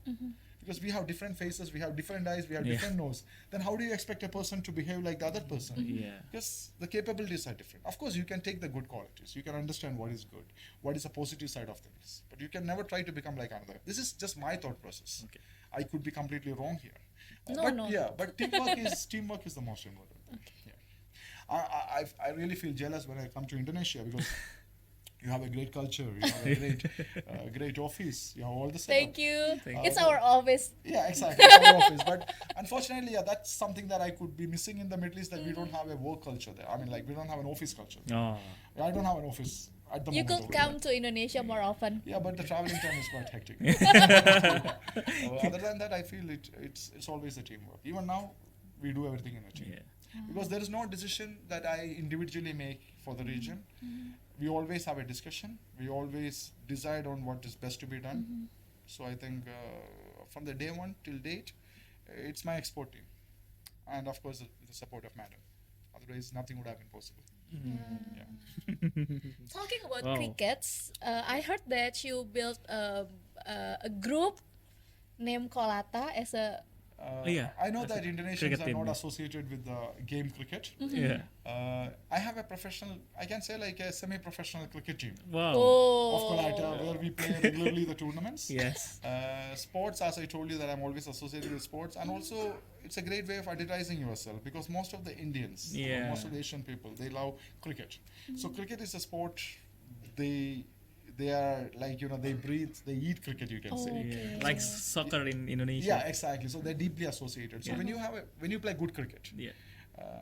Because we have different faces, we have different eyes, we have different nose. Then how do you expect a person to behave like the other person? Yeah. Because the capabilities are different. Of course, you can take the good qualities. You can understand what is good, what is the positive side of things. But you can never try to become like another. This is just my thought process. Okay. I could be completely wrong here. No, but no. yeah, but teamwork is the most important thing. Yeah. I really feel jealous when I come to Indonesia because you have a great culture, you have a great office, you have all the setup. Thank you. Thank It's our office. Yeah, exactly. It's our office. But unfortunately, yeah, that's something that I could be missing in the Middle East, that we don't have a work culture there. I mean, like, we don't have an office culture. Oh. I don't have an office at the You moment. could over come there. to Indonesia more often. Yeah, but the traveling time is quite hectic. Other than that, I feel it's always a teamwork. Even now, we do everything in a team. Yeah. Because there is no decision that I individually make for the region. We always have a discussion. We always decide on what is best to be done. So I think from the day one till date, it's my export team. And of course, the support of Madam. Otherwise, nothing would have been possible. Yeah. Talking about Wow. crickets, I heard that you built a group named Kolata as a Yeah. I know That's that a Indonesians cricket are team, not yeah. associated with the game cricket. Yeah. I have a professional, I can say like a semi-professional cricket team Wow. of Kolata, where we play regularly the tournaments. Yes. Sports, as I told you, that I'm always associated with sports, and also it's a great way of advertising yourself because most of the Indians, Yeah. most of the Asian people, they love cricket. So cricket is a sport. They are like, they breathe, they eat cricket, you can say. Okay. Yeah. Like soccer in Indonesia. Yeah, exactly. So they're deeply associated. So Yeah. when you play good cricket, Yeah.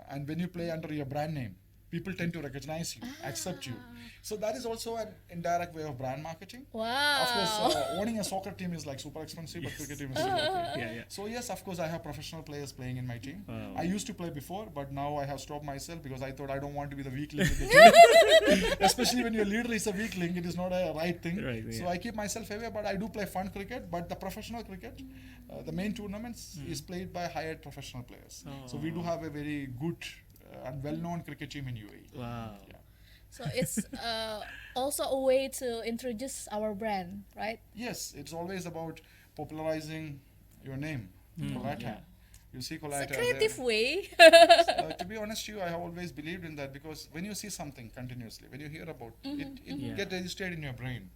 and when you play under your brand name, people tend to recognize you, accept you. So that is also an indirect way of brand marketing. Wow. Of course, owning a soccer team is like super expensive, but cricket team is still okay. Yeah, yeah. So yes, of course, I have professional players playing in my team. Wow. I used to play before, but now I have stopped myself because I thought I don't want to be the weak link in the team. Especially when your leader is a weak link, it is not a right thing. Right, So yeah. I keep myself away, but I do play fun cricket. But the professional cricket, the main tournaments is played by hired professional players. So we do have a very good and well-known cricket team in UAE. Wow. Yeah. So it's also a way to introduce our brand, right? Yes, it's always about popularizing your name, Colata. yeah. You see It's Colata. a creative way. To be honest to you, I have always believed in that because when you see something continuously, when you hear about it, it Yeah. get registered in your brain.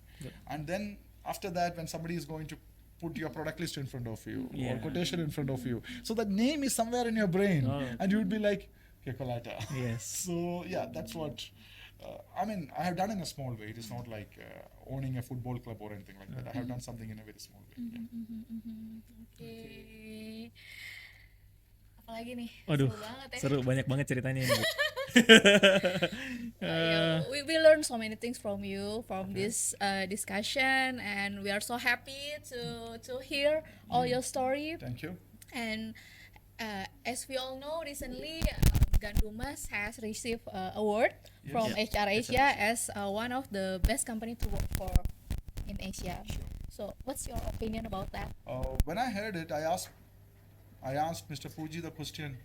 And then after that, when somebody is going to put your product list in front of you Yeah. or quotation in front of you, so that name is somewhere in your brain, Oh. and you would be like, okay, Colata. Yes. So yeah, that's what. I mean, I have done in a small way. It is not like owning a football club or anything like that. I have done something in a very small way. Yeah. Oke. Apalagi nih? Waduh, Seru banget ya. seru banyak banget ceritanya ini. Bu. Yeah, we learned so many things from you from this discussion, and we are so happy to hear all your story. Thank you. And as we all know, recently Gandumas has received award from Yes. HR Asia as one of the best company to work for in Asia. So, what's your opinion about that? When I heard it, I asked Mr. Fuji the question,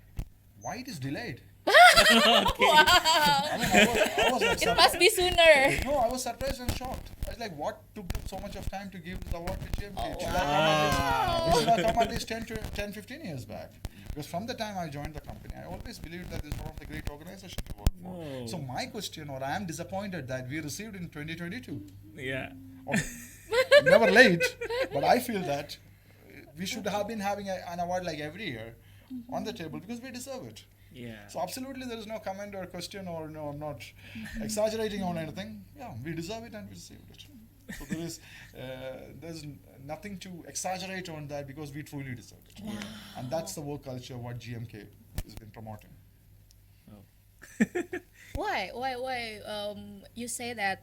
why it is delayed? I mean, I was like It must be sooner. No, I was surprised and shocked. I was like, what took them so much of time to give the award to GMK? It should have come at least 10, 15 years back. Because from the time I joined the company, I always believed that this is one of the great organizations to work for. Oh. So my question, or I am disappointed that we received in 2022. Iya. Or never late, but I feel that we should have been having an award like every year on the table because we deserve it. Iya. So absolutely there is no comment or question or no, I'm not exaggerating on anything. Yeah, we deserve it and we received it. So there's nothing to exaggerate on that because we truly deserve it. And that's the work culture what GMK has been promoting. Why? You say that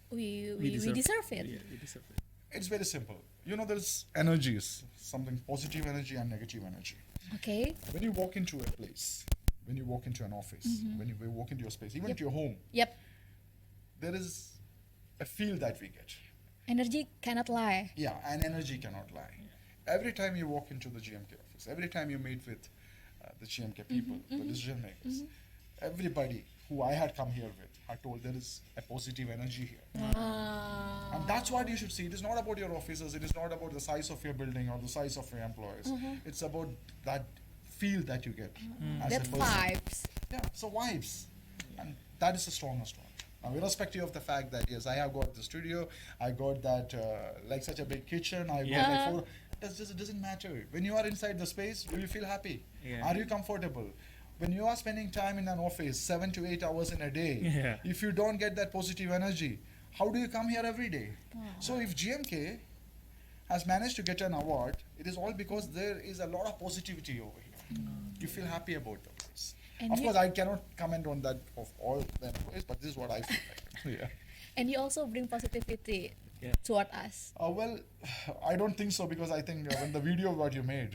we deserve it? Iya, we deserve it. It's very simple. You know, there's energies, something positive energy and negative energy. Okay. When you walk into a place, when you walk into an office, when you walk into your space, even to your home, Yep. there is a feel that we get. Energy cannot lie. Yeah, and energy cannot lie. Every time you walk into the GMK office, every time you meet with the GMK people, the decision makers, everybody who I had come here with, I told there is a positive energy here. And that's what you should see. It is not about your offices, it is not about the size of your building or the size of your employees. It's about that feel that you get as That a person. vibes. Yeah, so vibes. And that is the strongest one. Now, irrespective of the fact that, yes, I have got the studio, I got that, like such a big kitchen, I got like four, it doesn't matter. When you are inside the space, do you feel happy? Yeah. Are you comfortable? When you are spending time in an office 7 to 8 hours in a day, Yeah. if you don't get that positive energy, how do you come here every day? So if GMK has managed to get an award, it is all because there is a lot of positivity over here. You feel happy about the place. And Of you- course, I cannot comment on that of all the employees, but this is what I feel like. Yeah. And you also bring positivity Yeah. toward us. Well, I don't think so because I think when the video what you made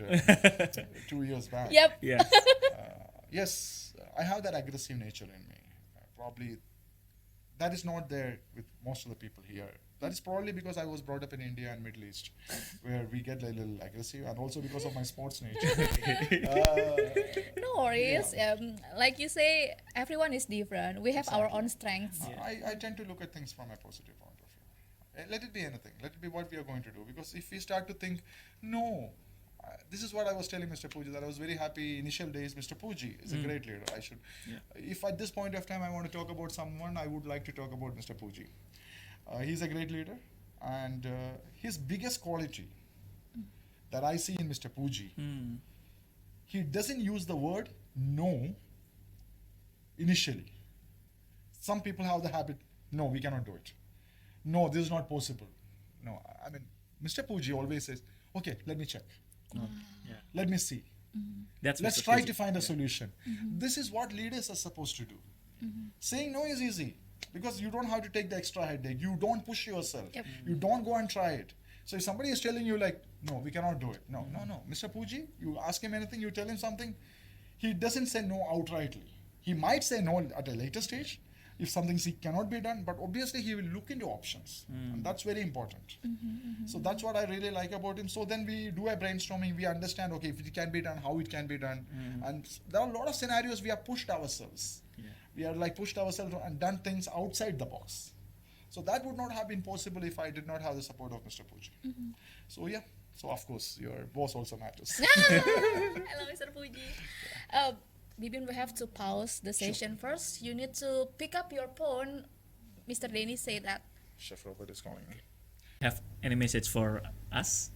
2 years back. Yep. Yes. Yes, I have that aggressive nature in me. Probably that is not there with most of the people here. That is probably because I was brought up in India and Middle East, where we get a little aggressive, and also because of my sports nature. No worries. Like you say, everyone is different. We have our own strengths. I tend to look at things from a positive point of view. Let it be anything. Let it be what we are going to do. Because if we start to think, no, this is what I was telling Mr. Puji, that I was very happy initial days. Mr. Puji is a great leader. I should, if at this point of time I want to talk about someone, I would like to talk about Mr. Puji. He's a great leader, and his biggest quality that I see in Mr. Puji, he doesn't use the word no initially. Some people have the habit, no, we cannot do it. No, this is not possible. No, I mean, Mr. Puji always says, okay, let me check. Yeah. Let me see. That's Let's Mr. try Fuji. to find a solution. This is what leaders are supposed to do. Saying no is easy because you don't have to take the extra headache. You don't push yourself. Yep. You don't go and try it. So if somebody is telling you like, no, we cannot do it. No. Mr. Pooji, you ask him anything, you tell him something, he doesn't say no outrightly. He might say no at a later stage if something cannot be done, but obviously he will look into options. And that's very important. So that's what I really like about him. So then we do a brainstorming, we understand, okay, if it can be done, how it can be done. And there are a lot of scenarios we have pushed ourselves. We are like pushed ourselves and done things outside the box. So that would not have been possible if I did not have the support of Mr. Pooji. So yeah, so of course your boss also matters. Hello, Mr. Puji. Bibin, we have to pause the session first. You need to pick up your phone. Mr. Denny said that. Chef Robert is calling me. Have any message for us?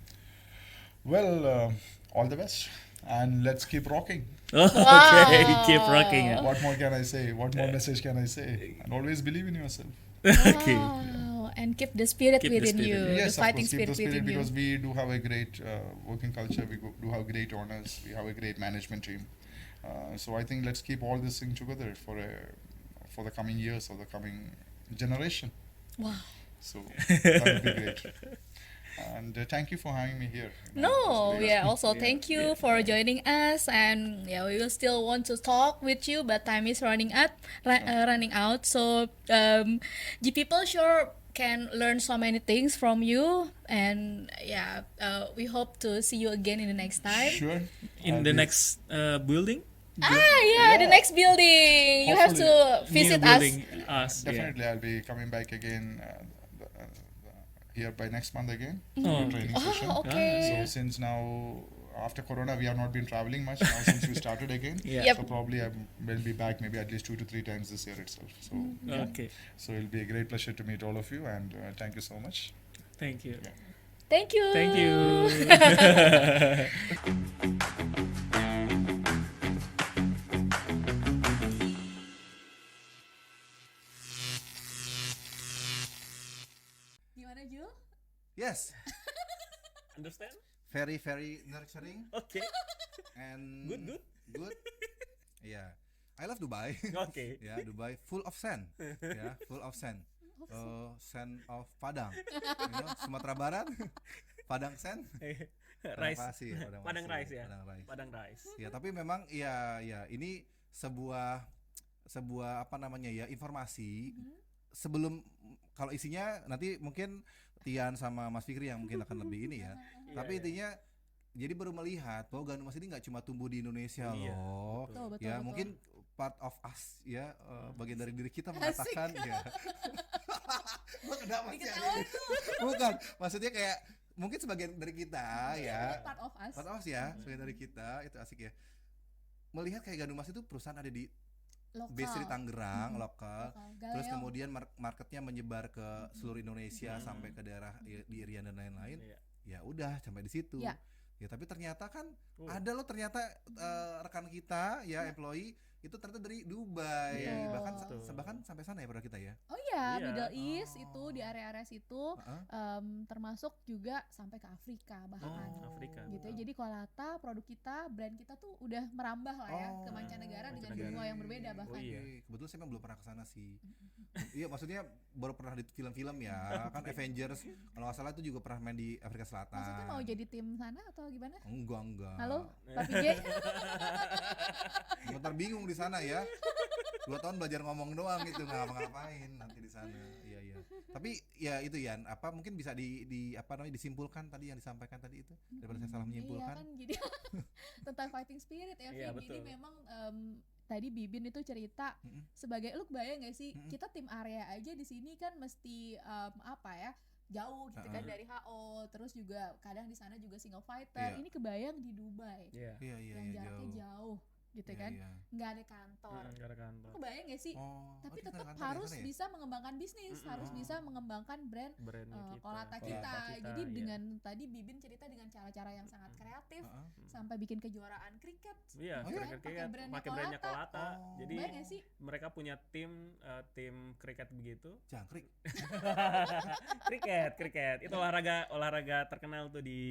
Well, all the best. And let's keep rocking. Okay, keep rocking. Yeah. What more can I say? What more message can I say? And always believe in yourself. Okay. Wow, and keep the spirit Keep the within spirit. you, Yes, the of fighting course, keep the spirit spirit within because you. we do have a great working culture. We do have great owners. We have a great management team. So I think let's keep all this thing together for the coming years or the coming generation. Wow. So that would be great. And thank you for having me here. No, yeah, also thank you for joining us, and yeah, we will still want to talk with you, but time is running out. So the people sure can learn so many things from you, and yeah, we hope to see you again in the next time. Sure. In the next building? The next building. You have to visit New us. building us. Definitely, I'll be coming back again here by next month again. Oh. For training session. Oh, okay. So since now after Corona we have not been traveling much now since we started again. Yeah. Yep. So probably I will be back maybe at least 2 to 3 times this year itself. So Okay. so it'll be a great pleasure to meet all of you and thank you so much. Thank you. Thank you. Thank you. Gimana, Jul? Yes, Understand? very nurturing Okay. and Good. Yeah, I love Dubai. Okay. Ya, Dubai full of sand. Ya, full of sand. Sand of Padang. Sumatera Barat, Padang sand. Rice. Pasir, Padang pasir, rice ya. Padang rice. Padang rice. Ya, tapi memang ya ini sebuah apa namanya ya, informasi sebelum, kalau isinya nanti mungkin Tian sama Mas Fikri yang mungkin akan lebih ini ya. Tapi intinya jadi baru melihat bahwa gandum mas ini nggak cuma tumbuh di Indonesia loh. Betul. Ya, mungkin part of us ya, bagian dari diri kita mengatakan ya. Gua kenapa sih? Bukan, maksudnya kayak mungkin sebagian dari kita ya. Part of us. Part of us ya, sebagian dari kita itu asik ya. Melihat kayak gandum mas itu perusahaan ada di base di Tangerang, lokal. Terus kemudian marketnya menyebar ke seluruh Indonesia sampai ke daerah di Irian dan lain-lain. Ya udah sampai di situ. Ya, tapi ternyata kan ada loh ternyata rekan kita ya, employee itu ternyata dari Dubai, bahkan sampai sana ya pada kita ya. Oh iya, Middle East itu di area-area situ, termasuk juga sampai ke Afrika bahkan. Afrika. Gitu ya. Jadi Kolata, produk kita, brand kita tuh udah merambah lah ya ke mancanegara dengan benua yang berbeda bahkan. Kebetulan saya memang belum pernah ke sana sih. Iya, maksudnya baru pernah di film-film ya, kan Avengers kalau nggak salah itu juga pernah main di Afrika Selatan. Maksudnya mau jadi tim sana atau gimana? Enggak. Halo, Pak PJ. Bentar bingung di sana ya. 2 tahun belajar ngomong doang gitu, nggak ngapa-ngapain nanti di sana. Iya. Tapi ya itu ya, apa mungkin bisa di apa namanya disimpulkan tadi yang disampaikan tadi itu daripada saya salah menyimpulkan. Iya kan, jadi tentang fighting spirit ya, Iya, Vin. Jadi betul. memang tadi Bibin itu cerita sebagai, lu kebayang gak sih kita tim area aja di sini kan mesti apa ya, jauh gitu kan dari HO, terus juga kadang di sana juga single fighter. Ini kebayang di Dubai Iya. yang jaraknya jauh gitu kan, nggak ada kantor. Nggak ada kantor. Kebayang gak sih? Tapi tetap harus bisa mengembangkan bisnis, harus bisa mengembangkan brand Brandnya kita. Kolata kita. Jadi dengan tadi Bibin cerita dengan cara-cara yang sangat kreatif, sampai bikin kejuaraan kriket. Iya, pakai brandnya Kolata. Jadi Kebayang gak sih? mereka punya tim kriket begitu. Jangkrik. Kriket. Itu olahraga terkenal tuh di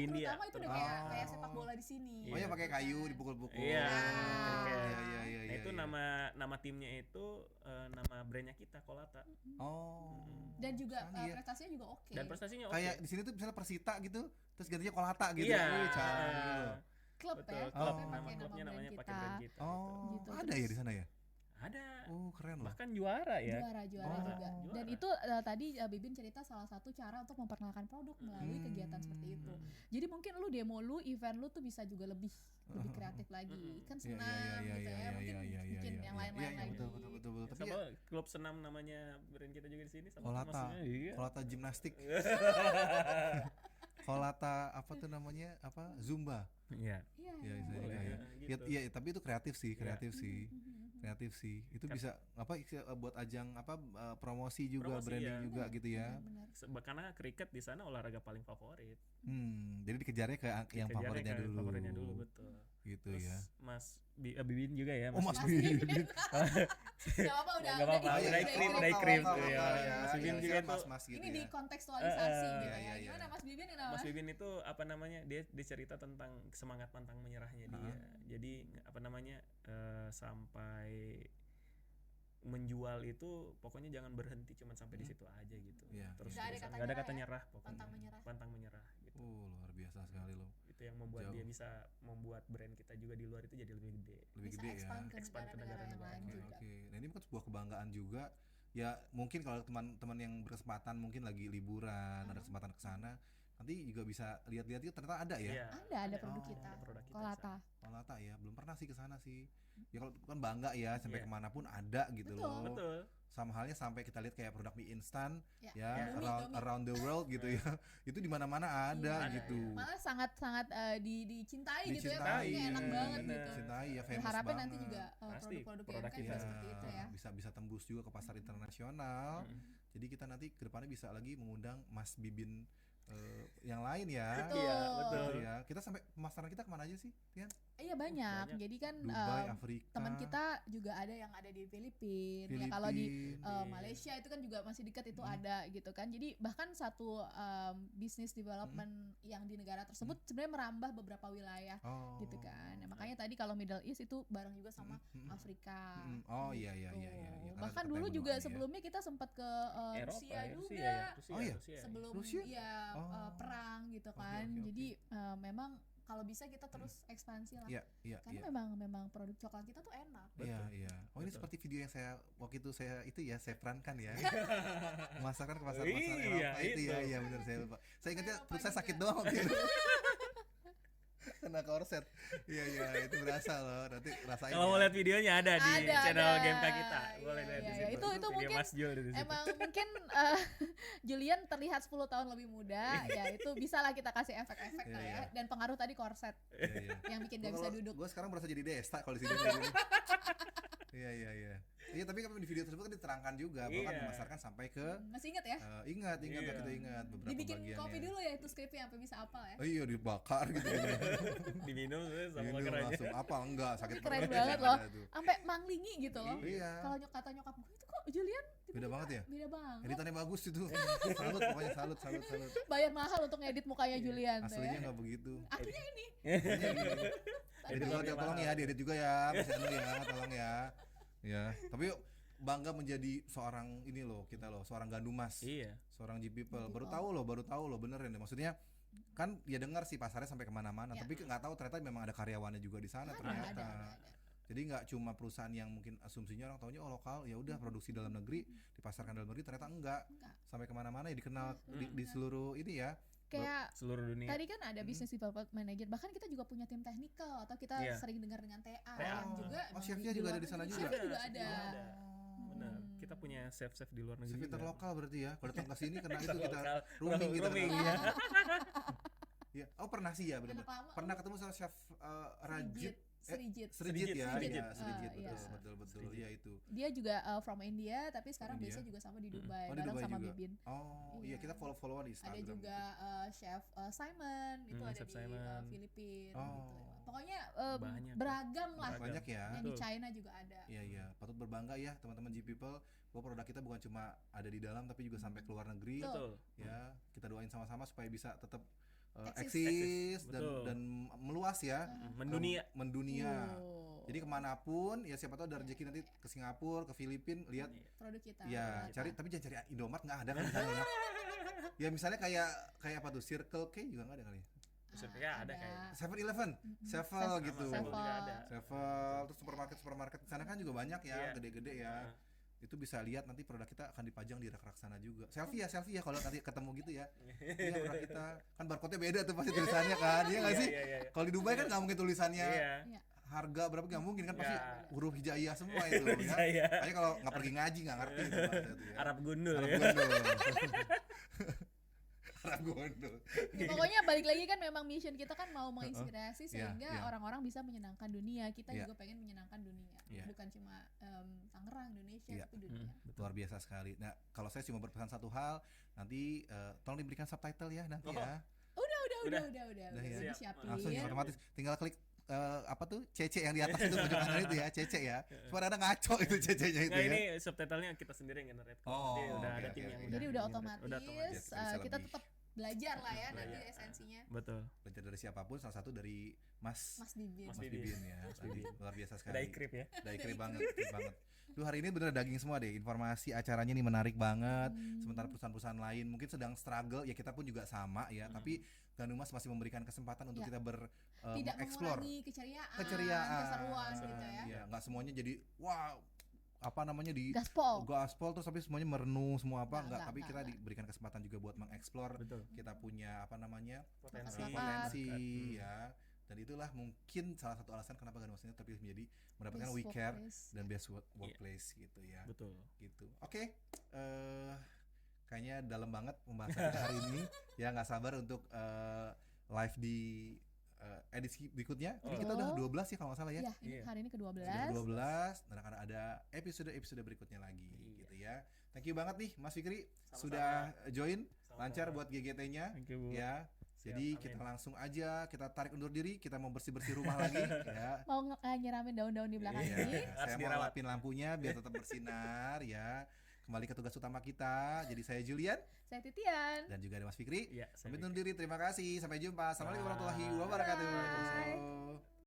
India. Terutama itu udah kayak sepak bola di sini. Oh ya, pakai kayu dipukul-pukul. Iya. Iya. Nah, itu nama nama timnya itu nama brandnya kita Kolata. Oh. Dan juga Canggih ya. prestasinya juga oke. Dan prestasinya oke. Kayak di sini tuh misalnya Persita gitu, terus gantinya Kolata gitu. Iya. Wih, canggih gitu. Klub Betul. ya, Klub klubnya nama pakai klubnya nama namanya brand pakai brand kita. kita. Oh, Gitu, ada ya di sana ya? Ada. Oh, keren loh. Bahkan juara ya. Juara Oh. juga. Dan Juara. itu tadi Bibin cerita salah satu cara untuk memperkenalkan produk melalui kegiatan seperti itu. Jadi mungkin lu demo lu, event lu tuh bisa juga lebih kreatif lagi. Kan senang gitu ya. Mungkin bikin yang lain-lain Iya, lagi. betul. Tapi Sama ya, klub senam namanya brand kita juga di sini sama Kolata, maksudnya, iya. Kolata gimnastik. Kolata apa tuh namanya? Apa? Zumba. Iya. Iya. Ya, bisa juga ya. gitu. Iya, tapi itu kreatif sih. Kreatif sih. Itu bisa apa buat ajang apa promosi juga, Promosi, branding ya. juga gitu ya. Karena kriket di sana olahraga paling favorit. Jadi dikejarnya ke yang Kejarnya favoritnya ke dulu. Favoritnya dulu, betul. Gitu Terus ya. Mas Bibin juga ya. Oh, Mas Gak apa-apa udah. Gak apa-apa, Oh, iya, udah iya, iklim, lokal, udah iklim lokal, tuh ya. lokal, Mas Bibin iya, juga iya, itu. mas-mas gitu Ini ya. dikontekstualisasi gitu iya, ya. iya. Gimana Mas Bibin kenapa? Mas Bibin itu apa namanya? Dia cerita tentang semangat pantang menyerahnya dia. Jadi apa namanya? Sampai menjual itu pokoknya jangan berhenti cuma sampai di situ aja gitu. Iya, Terus Nggak ada terusan. kata Nggak ada nyerah kata ya? nyerah pokoknya. Pantang menyerah. gitu. Luar biasa sekali loh. Itu yang membuat Jauh. dia bisa membuat brand kita juga di luar itu jadi lebih gede. Lebih Bisa gede ya. expand ke Expand ke negara-negara yang lain negara-negara. juga. Oke. Nah, ini kan sebuah kebanggaan juga. Ya, mungkin kalau teman-teman yang berkesempatan mungkin lagi liburan, ada kesempatan ke sana, nanti juga bisa lihat-lihat itu ternyata ada ya. Iya. Ada produk kita. ada produk kita di Kolata. Kolata ya, belum pernah sih ke sana sih. Ya kalau kan bangga ya sampai Iya. kemanapun ada gitu loh. Betul. Sama halnya sampai kita lihat kayak produk mie instan Ya. ya, Indomie. around the world gitu ya. Itu di mana-mana ada Iya, gitu. Malah sangat-sangat dicintai gitu ya. Dicintai, Produknya enak banget bener. gitu. Dicintai ya, famous Harapnya banget. nanti juga Pasti, produk-produk produk UMKM kita. juga seperti itu ya. Bisa tembus juga ke pasar internasional. Jadi kita nanti ke depannya bisa lagi mengundang Mas Bibin yang lain ya. Betul. Iya, betul. Gitu ya. Kita sampai pemasaran kita kemana aja sih, Tian? Iya banyak. Jadi kan Dubai, Afrika. teman kita juga ada yang ada di Filipina. Ya kalau di Filipina. Malaysia itu kan juga masih dekat itu ada gitu kan. Jadi bahkan satu business development yang di negara tersebut sebenarnya merambah beberapa wilayah Oh. gitu kan. Nah, makanya tadi kalau Middle East itu bareng juga sama Afrika. Oh iya iya Tuh. iya iya. Karena Bahkan dekat dulu ya juga benuanya ya. sebelumnya kita sempat ke Eropa, Rusia ya, juga. ya. Rusia, Oh, iya? Rusia. Sebelum Rusia? ya perang gitu Oke, kan. oke, oke. Jadi memang kalau bisa kita terus ekspansi lah. Iya iya Karena iya. memang produk coklat kita tuh enak. Iya iya. Oh ini seperti video yang saya waktu itu saya perankan ya. Memasarkan ke pasar-pasar Iya, Eropa itu itu. ya. Iya benar saya lupa. Saya ingatnya Eropa perut saya sakit juga. doang waktu itu. Kena korset. Iya iya itu berasa loh. Nanti rasain. Kalau ya. mau lihat videonya ada di channel ada. GMK kita. Boleh Iya, lihat di iya, situ. Itu Video mungkin Mas Jul di situ. emang mungkin Julian terlihat 10 tahun lebih muda. Ya itu bisa lah kita kasih efek-efek Iya, lah ya. iya. Dan pengaruh tadi korset Iya iya. yang bikin gak bisa duduk. Gue sekarang merasa jadi desta kalau di sini. kayak gini. Iya iya iya. Iya tapi kan di video tersebut kan diterangkan juga bahwa kan Iya. memasarkan sampai ke Masih ingat ya? ingat Iya. kita ingat beberapa Dibikin bagiannya. kopi dulu ya itu skripnya sampai bisa apal ya. Oh iya dibakar gitu. Diminum sama Minum makan aja. langsung apa enggak sakit Keren perut. banget Ada loh. tuh. Sampai manglingi gitu loh. Iya. Kalau kata nyokap gue itu kok Julian Beda banget ya? Beda banget. Editannya bagus itu. Salut pokoknya salut. Bayar mahal untuk ngedit mukanya Julian tuh Aslinya ya. nggak begitu. Aslinya ini. Edit juga tolong ya, diedit juga ya. Mas Anu ya, tolong ya. Ya, tapi yuk bangga menjadi seorang ini loh, kita loh, seorang gandumas. Iya. Seorang G people. Baru tahu loh beneran deh. Maksudnya kan ya dengar sih pasarnya sampai kemana-mana, Ya. tapi nggak tahu ternyata memang ada karyawannya juga di sana ternyata. ada. Jadi nggak cuma perusahaan yang mungkin asumsinya orang taunya lokal, ya udah produksi dalam negeri, dipasarkan dalam negeri, ternyata enggak. Sampai kemana-mana ya dikenal di seluruh ini ya. Kayak Seluruh dunia. tadi kan ada business development manager, bahkan kita juga punya tim technical atau kita Iya. sering dengar dengan TA yang juga Oh, chefnya juga ada di sana juga? Chefnya juga ada. Benar. Kita punya chef-chef di luar negeri. Chef juga. interlokal berarti ya. Kalau datang ke sini kena itu kita Lokal. rooming kita. Rooming, kena. ya. Iya. Oh pernah sih ya benar. Anak lama. Pernah ketemu sama chef Rajit. Srijit. Srijit ya. Srijit. Iya, Srijit Iya. betul. Iya itu. Dia juga from India tapi sekarang India. base juga sama di Dubai Oh, di bareng Dubai sama juga. Bibin. Oh, iya kita follow-followan di Instagram. Ada juga chef Simon itu ada Chef di Simon. Filipina Oh. gitu. Pokoknya Banyak. beragam lah. Banyak ya. Yang di China juga ada. Iya, patut berbangga ya teman-teman G People bahwa produk kita bukan cuma ada di dalam tapi juga sampai ke luar negeri. Betul. Ya, kita doain sama-sama supaya bisa tetap eksis Betul. dan meluas ya, Mendunia. mendunia. Oh. Jadi kemanapun ya siapa tahu ada rezeki nanti ke Singapura, ke Filipina, lihat Produk kita. ya cari, tapi jangan cari Indomaret, nggak ada kan di sana ya. Ya misalnya kayak apa tuh, Circle K juga nggak ada kali ya. Maksudnya ada kayak 7-Eleven, Sevel gitu. Sevel juga ada. Sevel, terus supermarket di sana kan juga banyak ya, gede-gede ya. Itu bisa lihat nanti produk kita akan dipajang di rak-rak sana juga. Selfie ya kalau nanti ketemu gitu ya. Iya, produk kita. Kan barcode-nya beda tuh pasti tulisannya kan. Iya enggak sih? Iya. Kalau di Dubai kan nggak mungkin tulisannya Iya. harga berapa, nggak mungkin kan, pasti Iya. huruf hijaiyah semua itu ya. Hijaiyah. Makanya kalau nggak pergi ngaji nggak ngerti itu bahasa itu ya. Arab gundul Arab ya. gondol. Arab gondol. Ya, pokoknya balik lagi kan memang mission kita kan mau menginspirasi sehingga Iya. orang-orang bisa menyenangkan dunia. Kita Iya. juga pengen menyenangkan dunia, Iya. bukan cuma Tangerang, Indonesia, Iya. tapi dunia. Luar biasa sekali. Nah, kalau saya cuma berpesan satu hal, nanti tolong diberikan subtitle ya nanti ya. Udah ya. disiapin. Langsung otomatis tinggal klik apa tuh CC yang di atas itu ujung kanan itu ya, CC ya. Supaya ada ngaco itu CC-nya itu Nah, ya. ini subtitlenya kita sendiri yang generate. Oh, Jadi udah oke, ada oke, tim yang oke. Jadi udah otomatis, Udah otomatis. Bisa kita lebih. tetap belajar lah ya nanti esensinya. Betul. Belajar dari siapapun, salah satu dari Mas Mas Bibin. Mas Mas Bibin. Bibin ya. Tadi luar biasa sekali. Daikrip ya. Daikrip banget, krip banget. Duh, hari ini bener daging semua deh. Informasi acaranya nih menarik banget. Sementara perusahaan-perusahaan lain mungkin sedang struggle, ya kita pun juga sama ya. Tapi Ganumas masih memberikan kesempatan untuk Ya. kita Tidak explore mengurangi keceriaan, keceriaan, keseruan gitu ya. Iya, nggak semuanya jadi wow, apa namanya di Gaspol. terus tapi semuanya merenung semua apa, Nggak, tapi kita nggak. diberikan kesempatan juga buat mengeksplor. Betul. Kita punya apa namanya Potensi. potensi ya. Dan itulah mungkin salah satu alasan kenapa Ganumas ini terpilih menjadi mendapatkan Best We Care workplace. dan Best Workplace gitu ya. Betul. Gitu. Oke. Kayaknya dalam banget pembahasan kita hari ini. Ya nggak sabar untuk live di edisi berikutnya. Ini kita udah 12 ya kalau nggak salah ya. Iya, ini hari ini ke-12. Sudah 12 dan akan ada episode berikutnya lagi gitu ya. Thank you banget nih Mas Fikri sudah join. Lancar buat GGT-nya. Thank you, Bu. Ya. Siap, Jadi amin. kita langsung aja kita tarik undur diri, kita mau bersih-bersih rumah lagi ya. Mau nyiramin daun-daun di belakang Iya, ini. saya mau dirawat. lapin lampunya biar tetap bersinar ya. Kembali ke tugas utama kita. Jadi saya Julian Saya Titian. dan juga ada Mas Fikri. Iya, saya Pamit undur diri. Terima kasih. Sampai jumpa. Assalamualaikum warahmatullahi wabarakatuh. Bye.